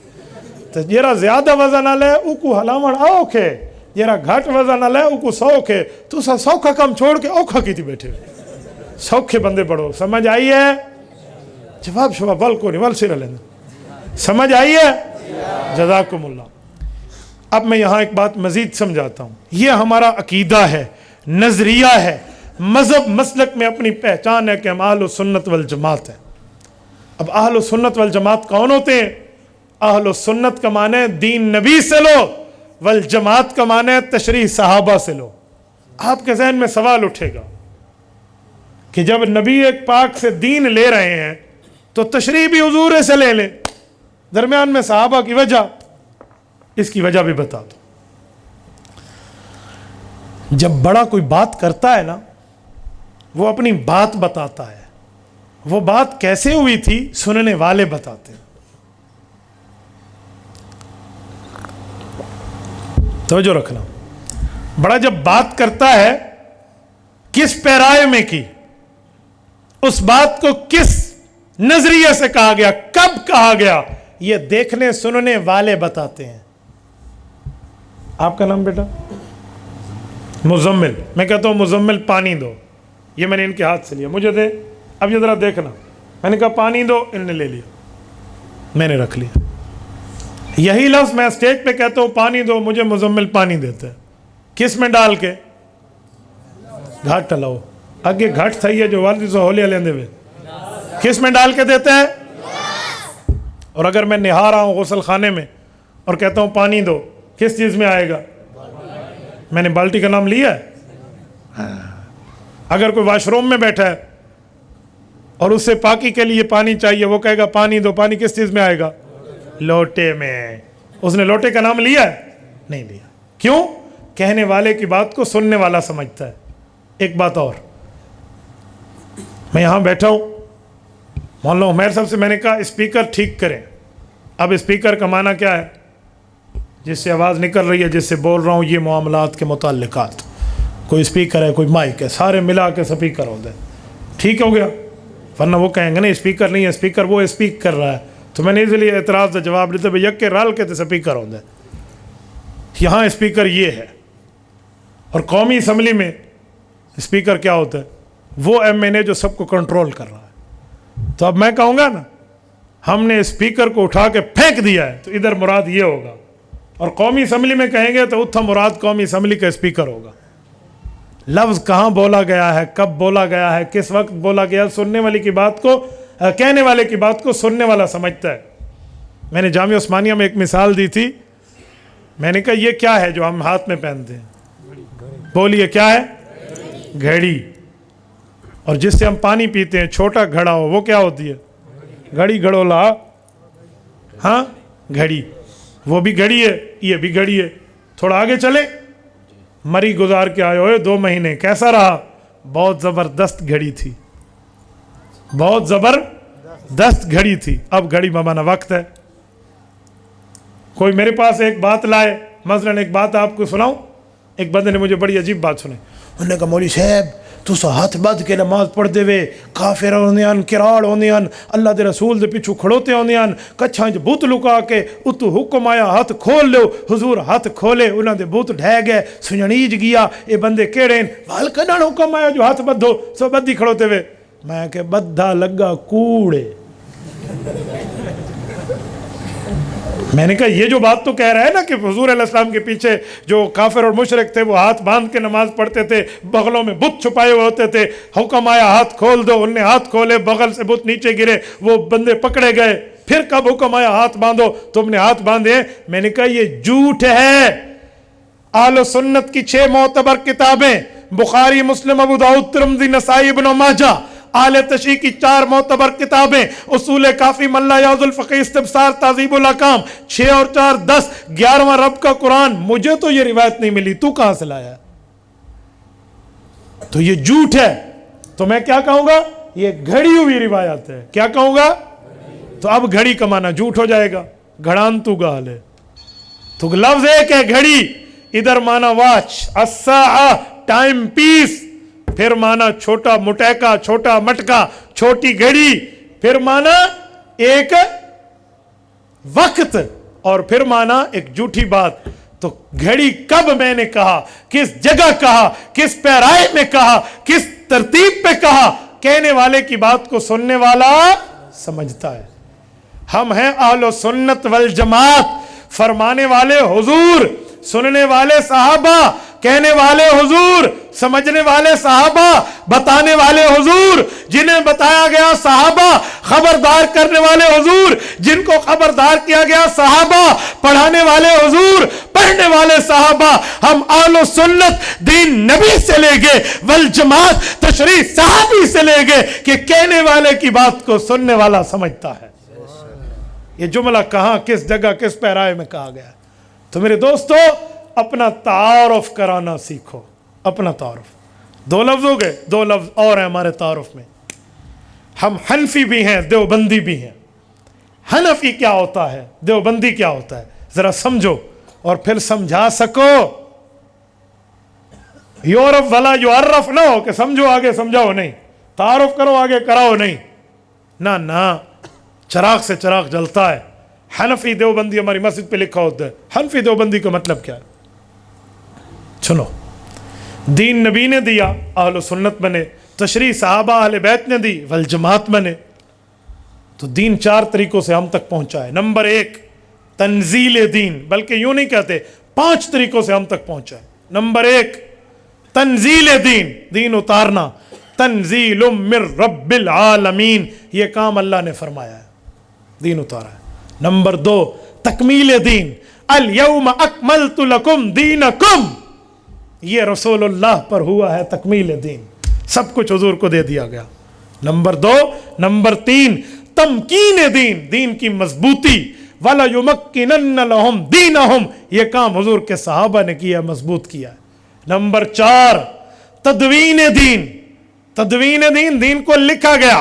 تو جیرا زیادہ وزن آلے او کو حلاوڑ آوکھے، جیرا گھٹ وزن آلے او کو سوکھے. تو سا سوکھا کم چھوڑ کے اوکھا کی تھی بیٹھے سوکھے بندے بڑھو. سمجھ آئی ہے؟ جواب شباب ول کو نہیں ول سر لیں. سمجھ آئی ہے؟ جزاکم اللہ. اب میں یہاں ایک بات مزید سمجھاتا ہوں. یہ ہمارا عقیدہ ہے، نظریہ ہے، مذہب مسلک میں اپنی پہچان ہے کہ ہم اہل سنت والجماعت ہیں. اب اہل سنت والجماعت کون ہوتے ہیں؟ اہل سنت کا معنی دین نبی سے لو، والجماعت کا معنی تشریح صحابہ سے لو. آپ کے ذہن میں سوال اٹھے گا کہ جب نبی ایک پاک سے دین لے رہے ہیں تو تشریح بھی حضور سے لے لیں، درمیان میں صحابہ کی وجہ. اس کی وجہ بھی بتا دو. جب بڑا کوئی بات کرتا ہے نا وہ اپنی بات بتاتا ہے، وہ بات کیسے ہوئی تھی سننے والے بتاتے ہیں. توجہ رکھنا. بڑا جب بات کرتا ہے کس پیرائے میں کی، اس بات کو کس نظریے سے کہا گیا، کب کہا گیا، یہ دیکھنے سننے والے بتاتے ہیں. آپ کا نام بیٹا؟ مزمل. میں کہتا ہوں مزمل پانی دو، یہ میں نے ان کے ہاتھ سے لیا، مجھے دے. اب یہ ذرا دیکھنا، میں نے کہا پانی دو، ان نے لے لیا، میں نے رکھ لیا. یہی لفظ میں اسٹیج پہ کہتا ہوں پانی دو، مجھے مزمل پانی دیتا ہے. کس میں ڈال کے؟ گھاٹ ٹلاؤ. اگے گھاٹ تھئی ہے جو والد سے ہولیا لیندے ہوئے، کس میں ڈال کے دیتے ہیں؟ اور اگر میں نہا رہا ہوں غسل خانے میں اور کہتا ہوں پانی دو، کس چیز میں آئے گا؟ میں نے بالٹی کا نام لیا ہے. اگر کوئی واش روم میں بیٹھا ہے اور اس سے پاکی کے لیے پانی چاہیے، وہ کہے گا پانی دو، پانی کس چیز میں آئے گا؟ لوٹے میں. اس نے لوٹے کا نام لیا ہے؟ نہیں لیا. کیوں؟ کہنے والے کی بات کو سننے والا سمجھتا ہے. ایک بات اور، میں یہاں بیٹھا ہوں، مولانا عمیر صاحب سے میں نے کہا اسپیکر ٹھیک کریں. اب اسپیکر کا معنی کیا ہے؟ جس سے آواز نکل رہی ہے، جس سے بول رہا ہوں، یہ معاملات کے متعلقات. کوئی اسپیکر ہے، کوئی مائک ہے، سارے ملا کے اسپیکر ہوتے ہیں. ٹھیک ہو گیا؟ ورنہ وہ کہیں گے نا اسپیکر نہیں ہے، اسپیکر وہ اسپیک کر رہا ہے. تو میں نے اس لیے اعتراض کا جواب دیتے بھائی یک کے رال کے اسپیکر ہوتے ہیں. یہاں اسپیکر یہ ہے. اور قومی اسمبلی میں اسپیکر کیا ہوتا ہے؟ وہ ایم این اے جو سب کو کنٹرول کر رہا ہے. تو اب میں کہوں گا نا ہم نے اسپیکر کو اٹھا کے پھینک دیا ہے، تو ادھر مراد یہ ہوگا. اور قومی اسمبلی میں کہیں گے تو اتھا مراد قومی اسمبلی کا اسپیکر ہوگا. لفظ کہاں بولا گیا ہے، کب بولا گیا ہے، کس وقت بولا گیا، سننے والی کی بات کو، کہنے والے کی بات کو سننے والا سمجھتا ہے. میں نے جامعہ عثمانیہ میں ایک مثال دی تھی. میں نے کہا یہ کیا ہے جو ہم ہاتھ میں پہنتے ہیں؟ بولیے کیا ہے؟ گھڑی. اور جس سے ہم پانی پیتے ہیں، چھوٹا گھڑا ہو، وہ کیا ہوتی ہے؟ گھڑی. گھڑولا. ہاں گھڑی. وہ بھی گھڑی ہے، یہ بھی گھڑی ہے. تھوڑا آگے چلے، مری گزار کے آئے ہوئے 2 مہینے، کیسا رہا؟ بہت زبردست گھڑی تھی، بہت زبردست گھڑی تھی. اب گھڑی بمانا وقت ہے. کوئی میرے پاس ایک بات لائے، مثلا ایک بات آپ کو سناؤں. ایک بندے نے مجھے بڑی عجیب بات سنائی. انہوں نے کہا مولوی صاحب تسا ہاتھ بدھ کے نماز پڑھ دے وے، کافر ہوندے ہن، کراڑ ہوندے ہن، اللہ دے رسول دے پیچھو کھڑوتے ہوندے ہن، کچھاں چ بت لکا کے اتو حکم آیا ہاتھ کھول لو. حضور ہاتھ کھولے، انہاں دے بت ڈھہ گئے، سنجنیج گیا اے بندے کیڑے وال کڈن حکم آیا جو ہاتھ بدھو، سو بدھی کھڑوتے وے. میں کہ بدھا لگا کوڑے. میں نے کہا یہ جو بات تو کہہ رہا ہے نا کہ حضور علیہ السلام کے پیچھے جو کافر اور مشرک تھے وہ ہاتھ باندھ کے نماز پڑھتے تھے، بغلوں میں بت چھپائے ہوئے ہوتے تھے. حکم آیا ہاتھ کھول دو، انہوں نے ہاتھ کھولے، بغل سے بت نیچے گرے، وہ بندے پکڑے گئے. پھر کب حکم آیا ہاتھ باندھو، تم نے ہاتھ باندھے. میں نے کہا یہ جھوٹ ہے. اہل سنت کی 6 معتبر کتابیں، بخاری، مسلم، ابو داؤد، ترمذی، نسائی، ابن ماجہ. اہل تشیع کی 4 معتبر کتابیں، اصول کافی، ملا یاز الفقہ، استبصار، تہذیب الاحکام. 6 اور 4 10، 11واں رب کا قرآن. مجھے تو یہ روایت نہیں ملی، تو کہاں سے لایا؟ تو یہ جھوٹ ہے. تو میں کیا کہوں گا؟ یہ گھڑی ہوئی روایت ہے. کیا کہوں گا؟ تو اب گھڑی کا معنی جھوٹ ہو جائے گا. گھڑان تو گال ہے. تو لفظ ایک ہے گھڑی، ادھر معنی واچ، الساعہ ٹائم پیس، پھر معنی چھوٹا مٹیکا، چھوٹا مٹکا، چھوٹی گھڑی، پھر معنی ایک وقت، اور پھر معنی ایک جھوٹی بات. تو گھڑی کب میں نے کہا، کس جگہ کہا، کس پیرائے میں کہا، کس ترتیب پہ کہا، کہنے والے کی بات کو سننے والا سمجھتا ہے. ہم ہیں اہل سنت والجماعت. فرمانے والے حضور، سننے والے صحابہ، کہنے والے حضور، سمجھنے والے صحابہ، بتانے والے حضور، جنہیں بتایا گیا صحابہ، خبردار کرنے والے حضور، جن کو خبردار کیا گیا صحابہ، پڑھانے والے حضور، پڑھنے والے صحابہ. ہم اہل سنت دین نبی سے لے گئے، والجماعت تشریح صحابی سے لے گئے کہ کہنے والے کی بات کو سننے والا سمجھتا ہے. یہ جملہ کہاں، کس جگہ، کس پیرائے میں کہا گیا؟ تو میرے دوستو اپنا تعارف کرانا سیکھو. اپنا تعارف. 2 لفظ ہو گئے، 2 لفظ اور ہیں ہمارے تعارف میں. ہم حنفی بھی ہیں، دیوبندی بھی ہیں. حنفی کیا ہوتا ہے، دیوبندی کیا ہوتا ہے، ذرا سمجھو اور پھر سمجھا سکو. یورف والا یعرف نہ ہو کہ سمجھو آگے سمجھاؤ نہیں، تعارف کرو آگے کراؤ نہیں، نہ چراغ سے چراغ جلتا ہے. حنفی دیوبندی ہماری مسجد پہ لکھا ہوتا ہے. حنفی دیوبندی کا مطلب کیا ہے؟ سنو، دین نبی نے دیا، اہل سنت بنے، تشریح صحابہ اہل بیت نے دی، والجماعت بنے. تو دین 4 طریقوں سے ہم تک پہنچا ہے. نمبر 1 تنزیل دین، بلکہ یوں نہیں کہتے 5 طریقوں سے ہم تک پہنچا ہے. نمبر 1 تنزیل دین، دین اتارنا. تنزیل من رب العالمین، یہ کام اللہ نے فرمایا ہے، دین اتارا ہے. نمبر 2 تکمیل دین، الیوم اکملت لکم دینکم، یہ رسول اللہ پر ہوا ہے تکمیل دین، سب کچھ حضور کو دے دیا گیا. نمبر 2 نمبر 3 تمکین دین، دین کی مضبوطی. وَلَيُمَكِّنَنَّ لَهُمْ دِينَهُمْ، یہ کام حضور کے صحابہ نے کیا، مضبوط کیا. نمبر 4 تدوین دین، تدوین دین، دین کو لکھا گیا.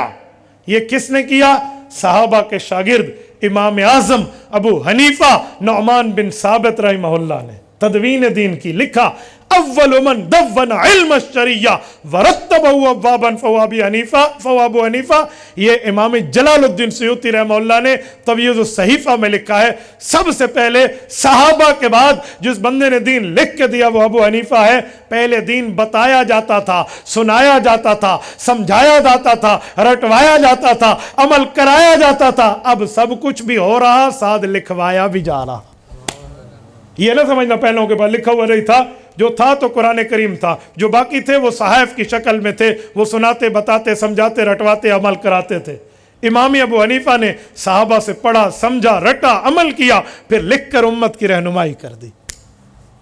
یہ کس نے کیا؟ صحابہ کے شاگرد امام اعظم ابو حنیفہ نعمان بن ثابت رحمہ اللہ نے تدوین دین کی، لکھا اول من دون علم الشریعہ ورتبہ ابوابا فهو ابو حنیفہ. یہ امام جلال الدین سیوطی رحمہ اللہ نے تبییض الصحیفہ میں لکھا ہے. سب سے پہلے صحابہ کے بعد جس بندے نے دین لکھ کے دیا وہ ابو حنیفہ ہے. پہلے دین بتایا جاتا تھا، سنایا جاتا تھا، سمجھایا جاتا تھا، رٹوایا جاتا تھا، عمل کرایا جاتا تھا. اب سب کچھ بھی ہو رہا، ساتھ لکھوایا بھی جا رہا. یہ نہ سمجھنا پہلوں کے بعد لکھا ہوا نہیں تھا، جو تھا تو قرآن کریم تھا، جو باقی تھے وہ صحائف کی شکل میں تھے، وہ سناتے، بتاتے، سمجھاتے، رٹواتے، عمل کراتے تھے. امام ابو حنیفہ نے صحابہ سے پڑھا، سمجھا، رٹا، عمل کیا، پھر لکھ کر امت کی رہنمائی کر دی.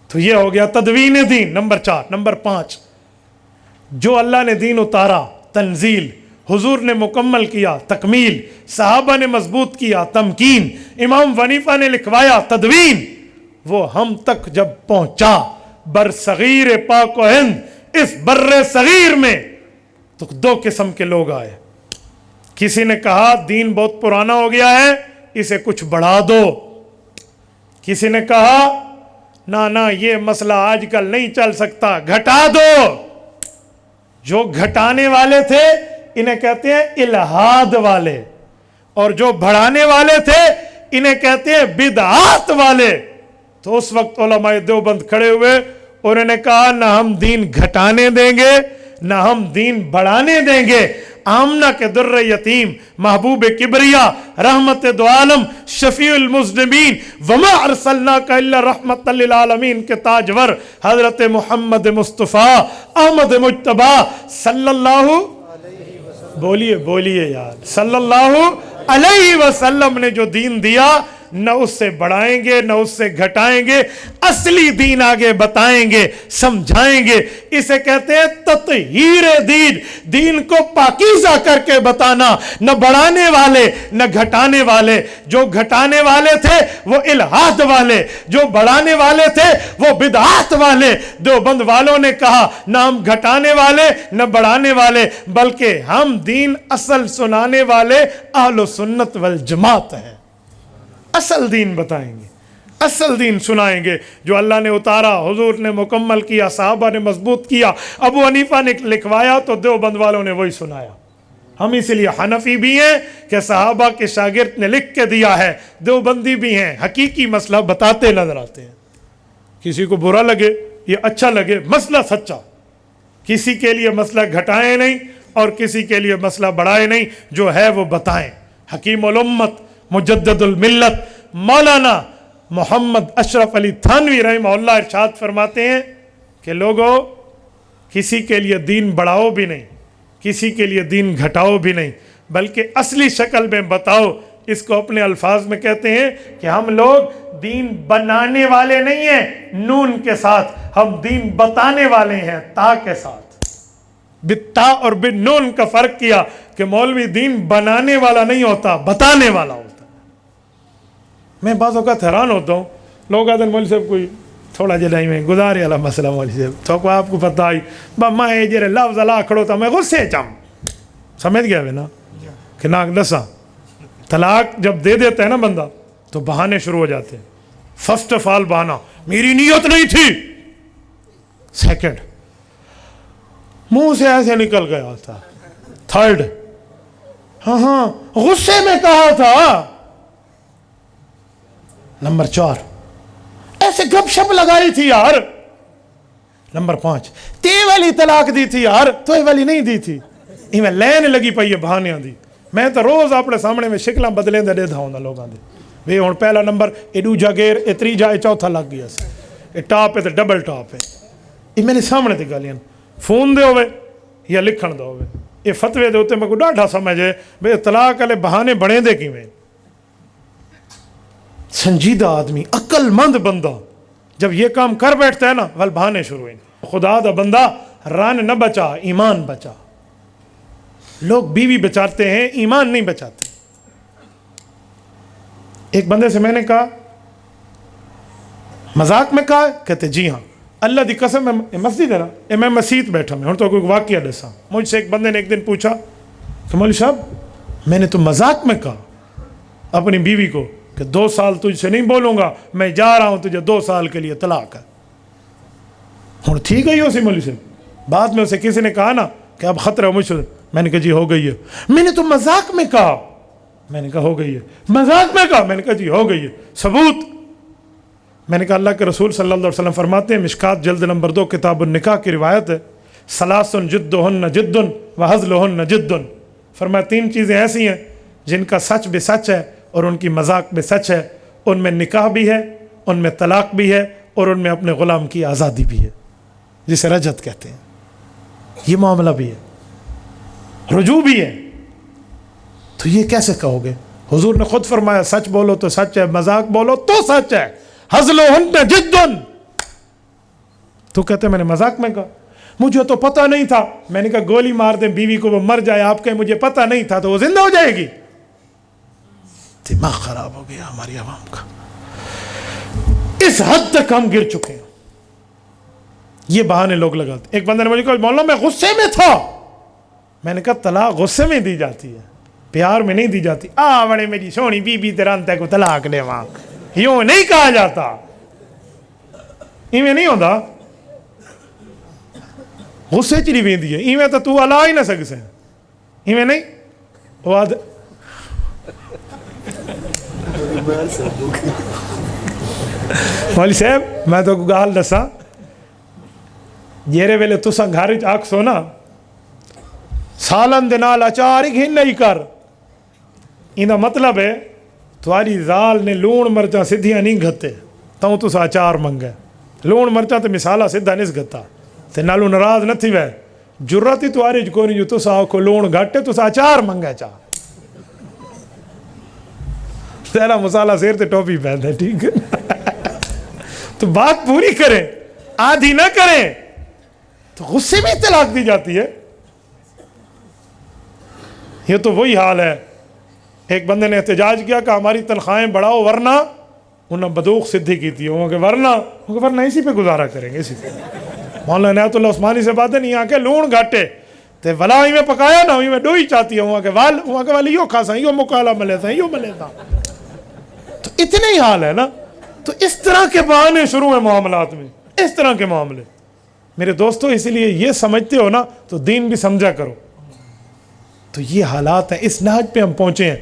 تو یہ ہو گیا تدوین دین. نمبر 4. نمبر 5 جو اللہ نے دین اتارا، تنزیل، حضور نے مکمل کیا، تکمیل، صحابہ نے مضبوط کیا، تمکین، امام حنیفہ نے لکھوایا، تدوین، وہ ہم تک جب پہنچا برصغیر پاک و ہند، اس بر صغیر میں، تو 2 قسم کے لوگ آئے. کسی نے کہا دین بہت پرانا ہو گیا ہے، اسے کچھ بڑھا دو. کسی نے کہا نہ یہ مسئلہ آج کل نہیں چل سکتا، گھٹا دو. جو گھٹانے والے تھے انہیں کہتے ہیں الہاد والے، اور جو بڑھانے والے تھے انہیں کہتے ہیں بدعات والے. تو اس وقت علماء دیوبند کھڑے ہوئے، انہوں نے کہا نہ ہم دین گھٹانے دیں گے نہ ہم دین بڑھانے دیں گے. آمنہ کے در یتیم، محبوب کبریا، رحمت دو عالم، شفیع المذنبین، وما ارسلناک الا رحمت للعالمین کے تاجور حضرت محمد مصطفیٰ احمد مجتبی صلی اللہ بولیے یار صلی اللہ علیہ وسلم نے جو دین دیا، نہ اس سے بڑھائیں گے نہ اس سے گھٹائیں گے، اصلی دین آگے بتائیں گے، سمجھائیں گے. اسے کہتے ہیں تطہیر دین، دین کو پاکیزہ کر کے بتانا، نہ بڑھانے والے نہ گھٹانے والے. جو گھٹانے والے تھے وہ الہاد والے، جو بڑھانے والے تھے وہ بدعات والے. دیوبند والوں نے کہا نہ ہم گھٹانے والے نہ بڑھانے والے، بلکہ ہم دین اصل سنانے والے اہل سنت والجماعت ہیں. اصل دین بتائیں گے، اصل دین سنائیں گے جو اللہ نے اتارا، حضور نے مکمل کیا، صحابہ نے مضبوط کیا، ابو حنیفہ نے لکھوایا تو دیوبند والوں نے وہی سنایا. ہم اس لیے حنفی بھی ہیں کہ صحابہ کے شاگرد نے لکھ کے دیا ہے، دیوبندی بھی ہیں، حقیقی مسئلہ بتاتے نظر آتے ہیں. کسی کو برا لگے یہ اچھا لگے، مسئلہ سچا. کسی کے لیے مسئلہ گھٹائیں نہیں اور کسی کے لیے مسئلہ بڑھائے نہیں، جو ہے وہ بتائیں. حکیم الامت، مجدد الملت مولانا محمد اشرف علی تھانوی رحمہ اللہ ارشاد فرماتے ہیں کہ لوگوں کسی کے لیے دین بڑھاؤ بھی نہیں، کسی کے لیے دین گھٹاؤ بھی نہیں، بلکہ اصلی شکل میں بتاؤ. اس کو اپنے الفاظ میں کہتے ہیں کہ ہم لوگ دین بنانے والے نہیں ہیں نون کے ساتھ، ہم دین بتانے والے ہیں تا کے ساتھ. بتا اور بن نون کا فرق کیا کہ مولوی دین بنانے والا نہیں ہوتا، بتانے والا ہوتا. میں بعض اوقات حیران ہوتا ہوں، لوگ آتے ہیں مولوی صاحب کوئی تھوڑا جلائی میں گزارے والا مسئلہ مولوی صاحب تو کو آپ کو پتہ آئی میں یہ جرے لفظ لا کھڑو تھا میں غصے چم سمجھ گیا نا کہ ناک دسا. طلاق جب دے دیتا ہے نا بندہ تو بہانے شروع ہو جاتے ہیں. فرسٹ آف آل بہانا میری نیت نہیں تھی. سیکنڈ منہ سے ایسے نکل گیا تھا. تھرڈ, ہاں غصے میں کہا تھا. نمبر 4, ایسے گپ شپ لگائی تھی یار. نمبر 5, تے والی طلاق دی تھی یار, تو والی نہیں دی تھی. ایویں لین لگی پئی ہے بہانیاں دی. میں تو روز اپنے سامنے میں شکلاں بدلیں دے دیتا ہوں لوگوں دے. بھی ہوں پہلا نمبر اے دوجا گیئر, اے تیجا, اے چوتھا لگ گیا سی, اے ٹاپ ہے تے ڈبل ٹاپ ہے. یہ میرے سامنے تے گالیاں فون دے ہوئے یا لکھن دے ہوئے. یہ فتوے دے ہوتے میں کو ڈاڈھا سمجھے بھئی طلاق والے بہانے بنے دے کیویں. سنجیدہ آدمی, عقل مند بندہ جب یہ کام کر بیٹھتا ہے نا, ول بہانے شروع ہیں. خدا دا بندہ رن نہ بچا, ایمان بچا. لوگ بیوی بچاتے ہیں, ایمان نہیں بچاتے. ایک بندے سے میں نے کہا, مذاق میں کہا, کہتے جی ہاں اللہ دی قسم, میں مسجد ہے نا, میں مسجد بیٹھا میں ہوں تو کوئی واقعہ دسا. مجھ سے ایک بندے نے ایک دن پوچھا کہ مولوی صاحب میں نے تو مذاق میں کہا اپنی بیوی کو کہ 2 سال تجھ سے نہیں بولوں گا, میں جا رہا ہوں, تجھے 2 سال کے لیے طلاق ہے. ہوں ٹھیک ہے اسی مولوی صاحب. بعد میں اسے کسی نے کہا نا کہ اب خطرہ مجھ سے, میں نے کہا جی ہو گئی ہے. میں نے تو مذاق میں کہا. میں نے کہا ہو گئی ہے. مذاق میں کہا. میں نے کہا جی ہو گئی ہے. ثبوت. میں نے کہا اللہ کے رسول صلی اللہ علیہ وسلم فرماتے ہیں, مشکات جلد نمبر 2 کتاب النکاح کی روایت ہے, ثلاث جدہن جد وہزلہن جد. فرمایا 3 چیزیں ایسی ہیں جن کا سچ بھی سچ ہے اور ان کی مذاق بھی سچ ہے. ان میں نکاح بھی ہے, ان میں طلاق بھی ہے, اور ان میں اپنے غلام کی آزادی بھی ہے, جسے رجعت کہتے ہیں. یہ معاملہ بھی ہے, رجوع بھی ہے. تو یہ کیسے کہو گے؟ حضور نے خود فرمایا سچ بولو تو سچ ہے, مذاق بولو تو سچ ہے. ہزلہن جدن. تو کہتے میں نے مذاق میں کہا, مجھے تو پتہ نہیں تھا. میں نے کہا گولی مار دیں بیوی کو, وہ مر جائے, آپ کہیں مجھے پتہ نہیں تھا, تو وہ زندہ ہو جائے گی. دماغ خراب ہو گیا ہماری عوام کا. اس حد تک ہم گر چکے ہیں. یہ بہانے لوگ لگاتے. ایک بندے نے مجھے کہا مولانا میں غصے میں تھا. میں نے کہا طلاق غصے میں دی جاتی ہے, پیار میں نہیں دی جاتی. بڑے میری سونی بی بی تیرانتے کو طلاق دے, وہاں یوں نہیں کہا جاتا. ایویں نہیں ہوتا. غصے چلی ویندی ہے, ایویں تو الا ہی نہ سکسے. ایویں نہیں. مولوی صاحب میں تو گال دسا, جیرے ویلے تساں گھر وچ آکھسو نا سالن دے نال اچار ہی گھن نہیں کر, ایندا مطلب ہے تھوڑی زال نے لون مرچاں سدھیاں نہیں گھتے تاں تساں اچار منگے. لون مرچاں تے مثالا سدھا نہیں گھتا تے نالو ناراض نہ تھی وے. جرت ہی تھوڑی وچ کوئی نہیں جو تساں آکھو لون گھٹ ہے, تساں اچار منگے چا. تیرا مسالہ سیر تے ٹوپی پہن ہے, ٹھیک ہے. تو بات پوری کریں, آدھی نہ کریں. تو غصے میں طلاق دی جاتی ہے. یہ تو وہی حال ہے. ایک بندے نے احتجاج کیا کہ ہماری تنخواہیں بڑھاؤ ورنہ, انہوں نے بدوخ صدی کی تھی کہ ورنہ اسی پہ گزارا کریں گے, اسی پہ. مولانا عنایت اللہ عثمانی سے باتیں نہیں آ کے لون گھاٹے تے ولا ہی میں پکایا نا, ہی میں ڈوئی چاہتی ہے وہاں کے والی یوں کھا سا, یوں مکالا ملے تھا, یوں ملے تھا. تو اتنے ہی حال ہے نا. تو اس طرح کے بہانے شروع ہیں معاملات میں, اس طرح کے معاملے. میرے دوستو اس لیے یہ سمجھتے ہو نا تو دین بھی سمجھا کرو. تو یہ حالات ہیں, اس نہج پہ ہم پہنچے ہیں.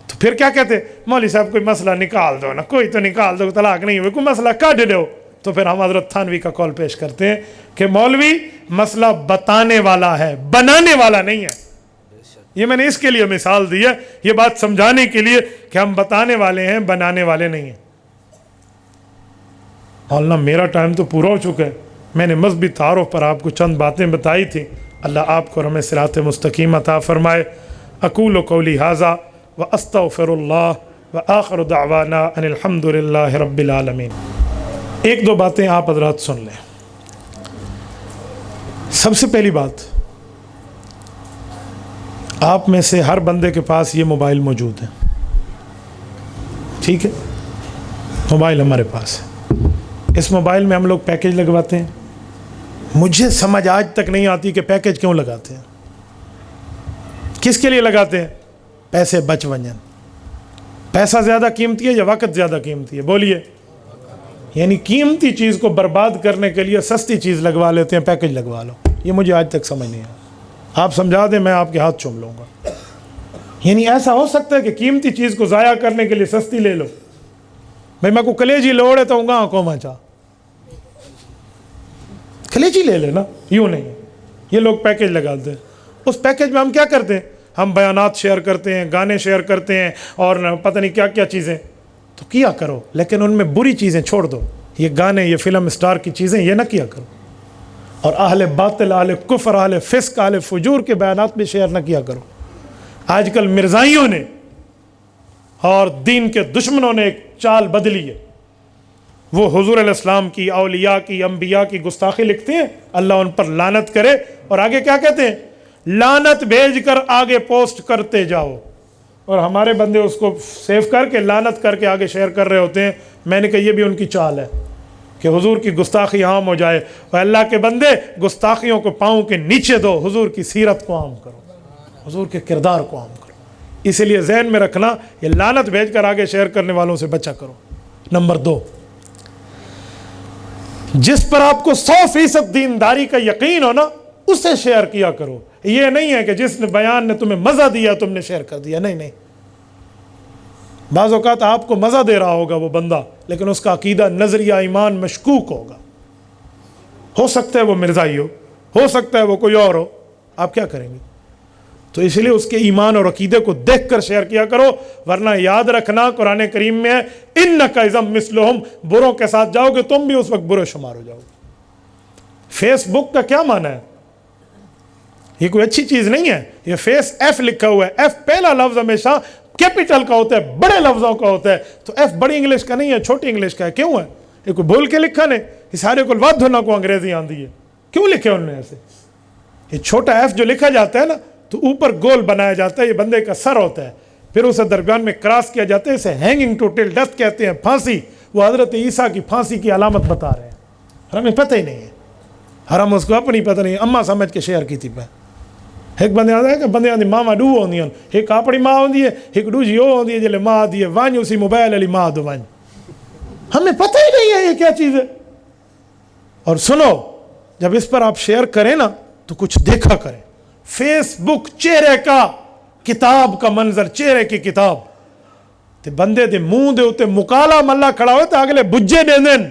تو پھر کیا کہتے مولوی صاحب کوئی مسئلہ نکال دو نا, کوئی تو نکال دو, طلاق نہیں ہوئی, کوئی مسئلہ کاٹ دو. تو پھر ہم حضرت تھانوی کا قول پیش کرتے ہیں کہ مولوی مسئلہ بتانے والا ہے, بنانے والا نہیں ہے. یہ میں نے اس کے لیے مثال دی ہے, یہ بات سمجھانے کے لیے کہ ہم بتانے والے ہیں, بنانے والے نہیں ہیں. مولانا میرا ٹائم تو پورا ہو چکا ہے. میں نے مذہبی تعارف پر آپ کو چند باتیں بتائی تھیں. اللہ آپ کو ہمیں صراط مستقیم عطا فرمائے. اقول قولی ھذا واستغفر اللہ وآخر دعوانا ان الحمد للہ رب العالمین. ایک دو باتیں آپ حضرات سن لیں. سب سے پہلی بات, آپ میں سے ہر بندے کے پاس یہ موبائل موجود ہے, ٹھیک ہے. موبائل ہمارے پاس ہے. اس موبائل میں ہم لوگ پیکج لگواتے ہیں. مجھے سمجھ آج تک نہیں آتی کہ پیکج کیوں لگاتے ہیں, کس کے لیے لگاتے ہیں. پیسے بچ ونجن. پیسہ زیادہ قیمتی ہے یا وقت زیادہ قیمتی ہے؟ بولیے. یعنی قیمتی چیز کو برباد کرنے کے لیے سستی چیز لگوا لیتے ہیں, پیکج لگوا لو. یہ مجھے آج تک سمجھ نہیں آیا. آپ سمجھا دیں میں آپ کے ہاتھ چوم لوں گا. یعنی ایسا ہو سکتا ہے کہ قیمتی چیز کو ضائع کرنے کے لیے سستی لے لو. بھائی میں کو کلیجی لوڑے تو گاں کو مچا کلیجی لے لینا, یوں نہیں. یہ لوگ پیکیج لگاتے ہیں, اس پیکیج میں ہم کیا کرتے ہیں, ہم بیانات شیئر کرتے ہیں, گانے شیئر کرتے ہیں, اور پتہ نہیں کیا کیا چیزیں. تو کیا کرو, لیکن ان میں بری چیزیں چھوڑ دو. یہ گانے, یہ فلم اسٹار کی چیزیں یہ نہ کیا کرو. اور اہل باطل, اہل کفر, اہل فسق, اہل فجور کے بیانات بھی شیئر نہ کیا کرو. آج کل مرزائیوں نے اور دین کے دشمنوں نے ایک چال بدلی ہے. وہ حضور علیہ السلام کی, اولیاء کی, انبیاء کی گستاخی لکھتے ہیں, اللہ ان پر لعنت کرے, اور آگے کیا کہتے ہیں, لعنت بھیج کر آگے پوسٹ کرتے جاؤ. اور ہمارے بندے اس کو سیو کر کے لعنت کر کے آگے شیئر کر رہے ہوتے ہیں. میں نے کہا یہ بھی ان کی چال ہے کہ حضور کی گستاخی عام ہو جائے. اور اللہ کے بندے گستاخیوں کو پاؤں کے نیچے دو, حضور کی سیرت کو عام کرو, حضور کے کردار کو عام کرو. اسی لیے ذہن میں رکھنا, یہ لعنت بھیج کر آگے شیئر کرنے والوں سے بچا کرو. نمبر 2, جس پر آپ کو 100% دینداری کا یقین ہو نا, اسے شیئر کیا کرو. یہ نہیں ہے کہ جس نے بیان نے تمہیں مزہ دیا تم نے شیئر کر دیا. نہیں نہیں, بعض اوقات آپ کو مزہ دے رہا ہوگا وہ بندہ, لیکن اس کا عقیدہ, نظریہ, ایمان مشکوک ہوگا. ہو سکتا ہے وہ مرزائی ہو سکتا ہے وہ کوئی اور ہو. آپ کیا کریں گے؟ تو اس لیے اس کے ایمان اور عقیدے کو دیکھ کر شیئر کیا کرو, ورنہ یاد رکھنا قرآن کریم میں ہے اِنَّكَ اِذًا مِثْلُهُمْ, بروں کے ساتھ جاؤ گے تم بھی اس وقت برے شمار ہو جاؤ گے. فیس بک کا کیا معنی ہے؟ یہ کوئی اچھی چیز نہیں ہے. یہ فیس ایف لکھا ہوا ہے. ایف پہلا لفظ ہمیشہ کیپیٹل کا ہوتا ہے, بڑے لفظوں کا ہوتا ہے. تو ایف بڑی انگلش کا نہیں ہے, چھوٹی انگلش کا ہے. کیوں ہے؟ یہ کوئی بھول کے لکھا نہیں, یہ سارے کو واد ہونا کو انگریزی آندی ہے. کیوں لکھے انہوں نے ایسے؟ یہ چھوٹا ایف جو لکھا جاتا ہے نا, تو اوپر گول بنایا جاتا ہے, یہ بندے کا سر ہوتا ہے, پھر اسے درمیان میں کراس کیا جاتا ہے. اسے ہینگنگ ٹو ٹل ڈیتھ کہتے ہیں, پھانسی. وہ حضرت عیسیٰ کی پھانسی کی علامت بتا رہے ہیں, ہمیں پتہ ہی نہیں ہے. ہم اس کو اپنی پتہ نہیں, اما سمجھ کے شیئر کی تھی. پہ ایک بندے آتا ہے کہ بندے آدھی ماں ڈو ہوندی ہیں, ایک اپنی ماں ہوندی ہے, ایک دوجی وہ ہوندی ہے جلے ماں آدھی ہے وانج اسی موبائل علی ماں دو وانج. ہمیں پتہ ہی نہیں ہے یہ کیا چیز ہے. اور سنو, جب اس پر آپ شیئر کریں نا تو کچھ دیکھا کریں. فیس بک چہرے کا کتاب کا منظر, چہرے کی کتاب تے بندے دے منہ دے اوتے مکالا ملا کھڑا ہوئے تے اگلے بجے دے دین.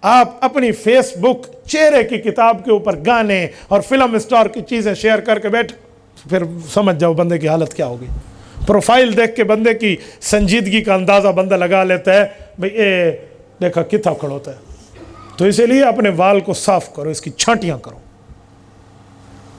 آپ اپنی فیس بک چہرے کی کتاب کے اوپر گانے اور فلم اسٹار کی چیزیں شیئر کر کے بیٹھ, پھر سمجھ جاؤ بندے کی حالت کیا ہوگی. پروفائل دیکھ کے بندے کی سنجیدگی کا اندازہ بندہ لگا لیتا ہے, بھئی اے دیکھا کتھا کھڑا ہوتا ہے. تو اسی لیے اپنے وال کو صاف کرو, اس کی چھانٹیاں کرو,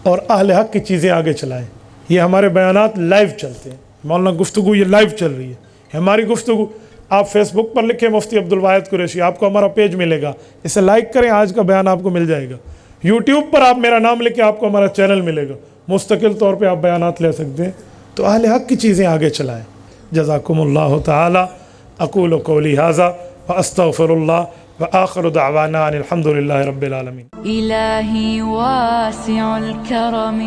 اور اہل حق کی چیزیں آگے چلائیں. یہ ہمارے بیانات لائیو چلتے ہیں. مولانا گفتگو یہ لائیو چل رہی ہے ہماری گفتگو. آپ فیس بک پر لکھیں مفتی عبدالواحد قریشی, آپ کو ہمارا پیج ملے گا, اسے لائک کریں, آج کا بیان آپ کو مل جائے گا. یوٹیوب پر آپ میرا نام لکھیں, آپ کو ہمارا چینل ملے گا, مستقل طور پہ آپ بیانات لے سکتے ہیں. تو اہل حق کی چیزیں آگے چلائیں. جزاکم اللہ تعالی. اقول قولی ھذا واستغفر اللہ وآخر دعوانا ان الحمد للہ رب العالمین. إلهي واسع الكرم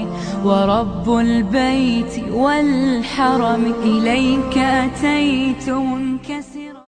ورب البيت والحرم إليك أتيت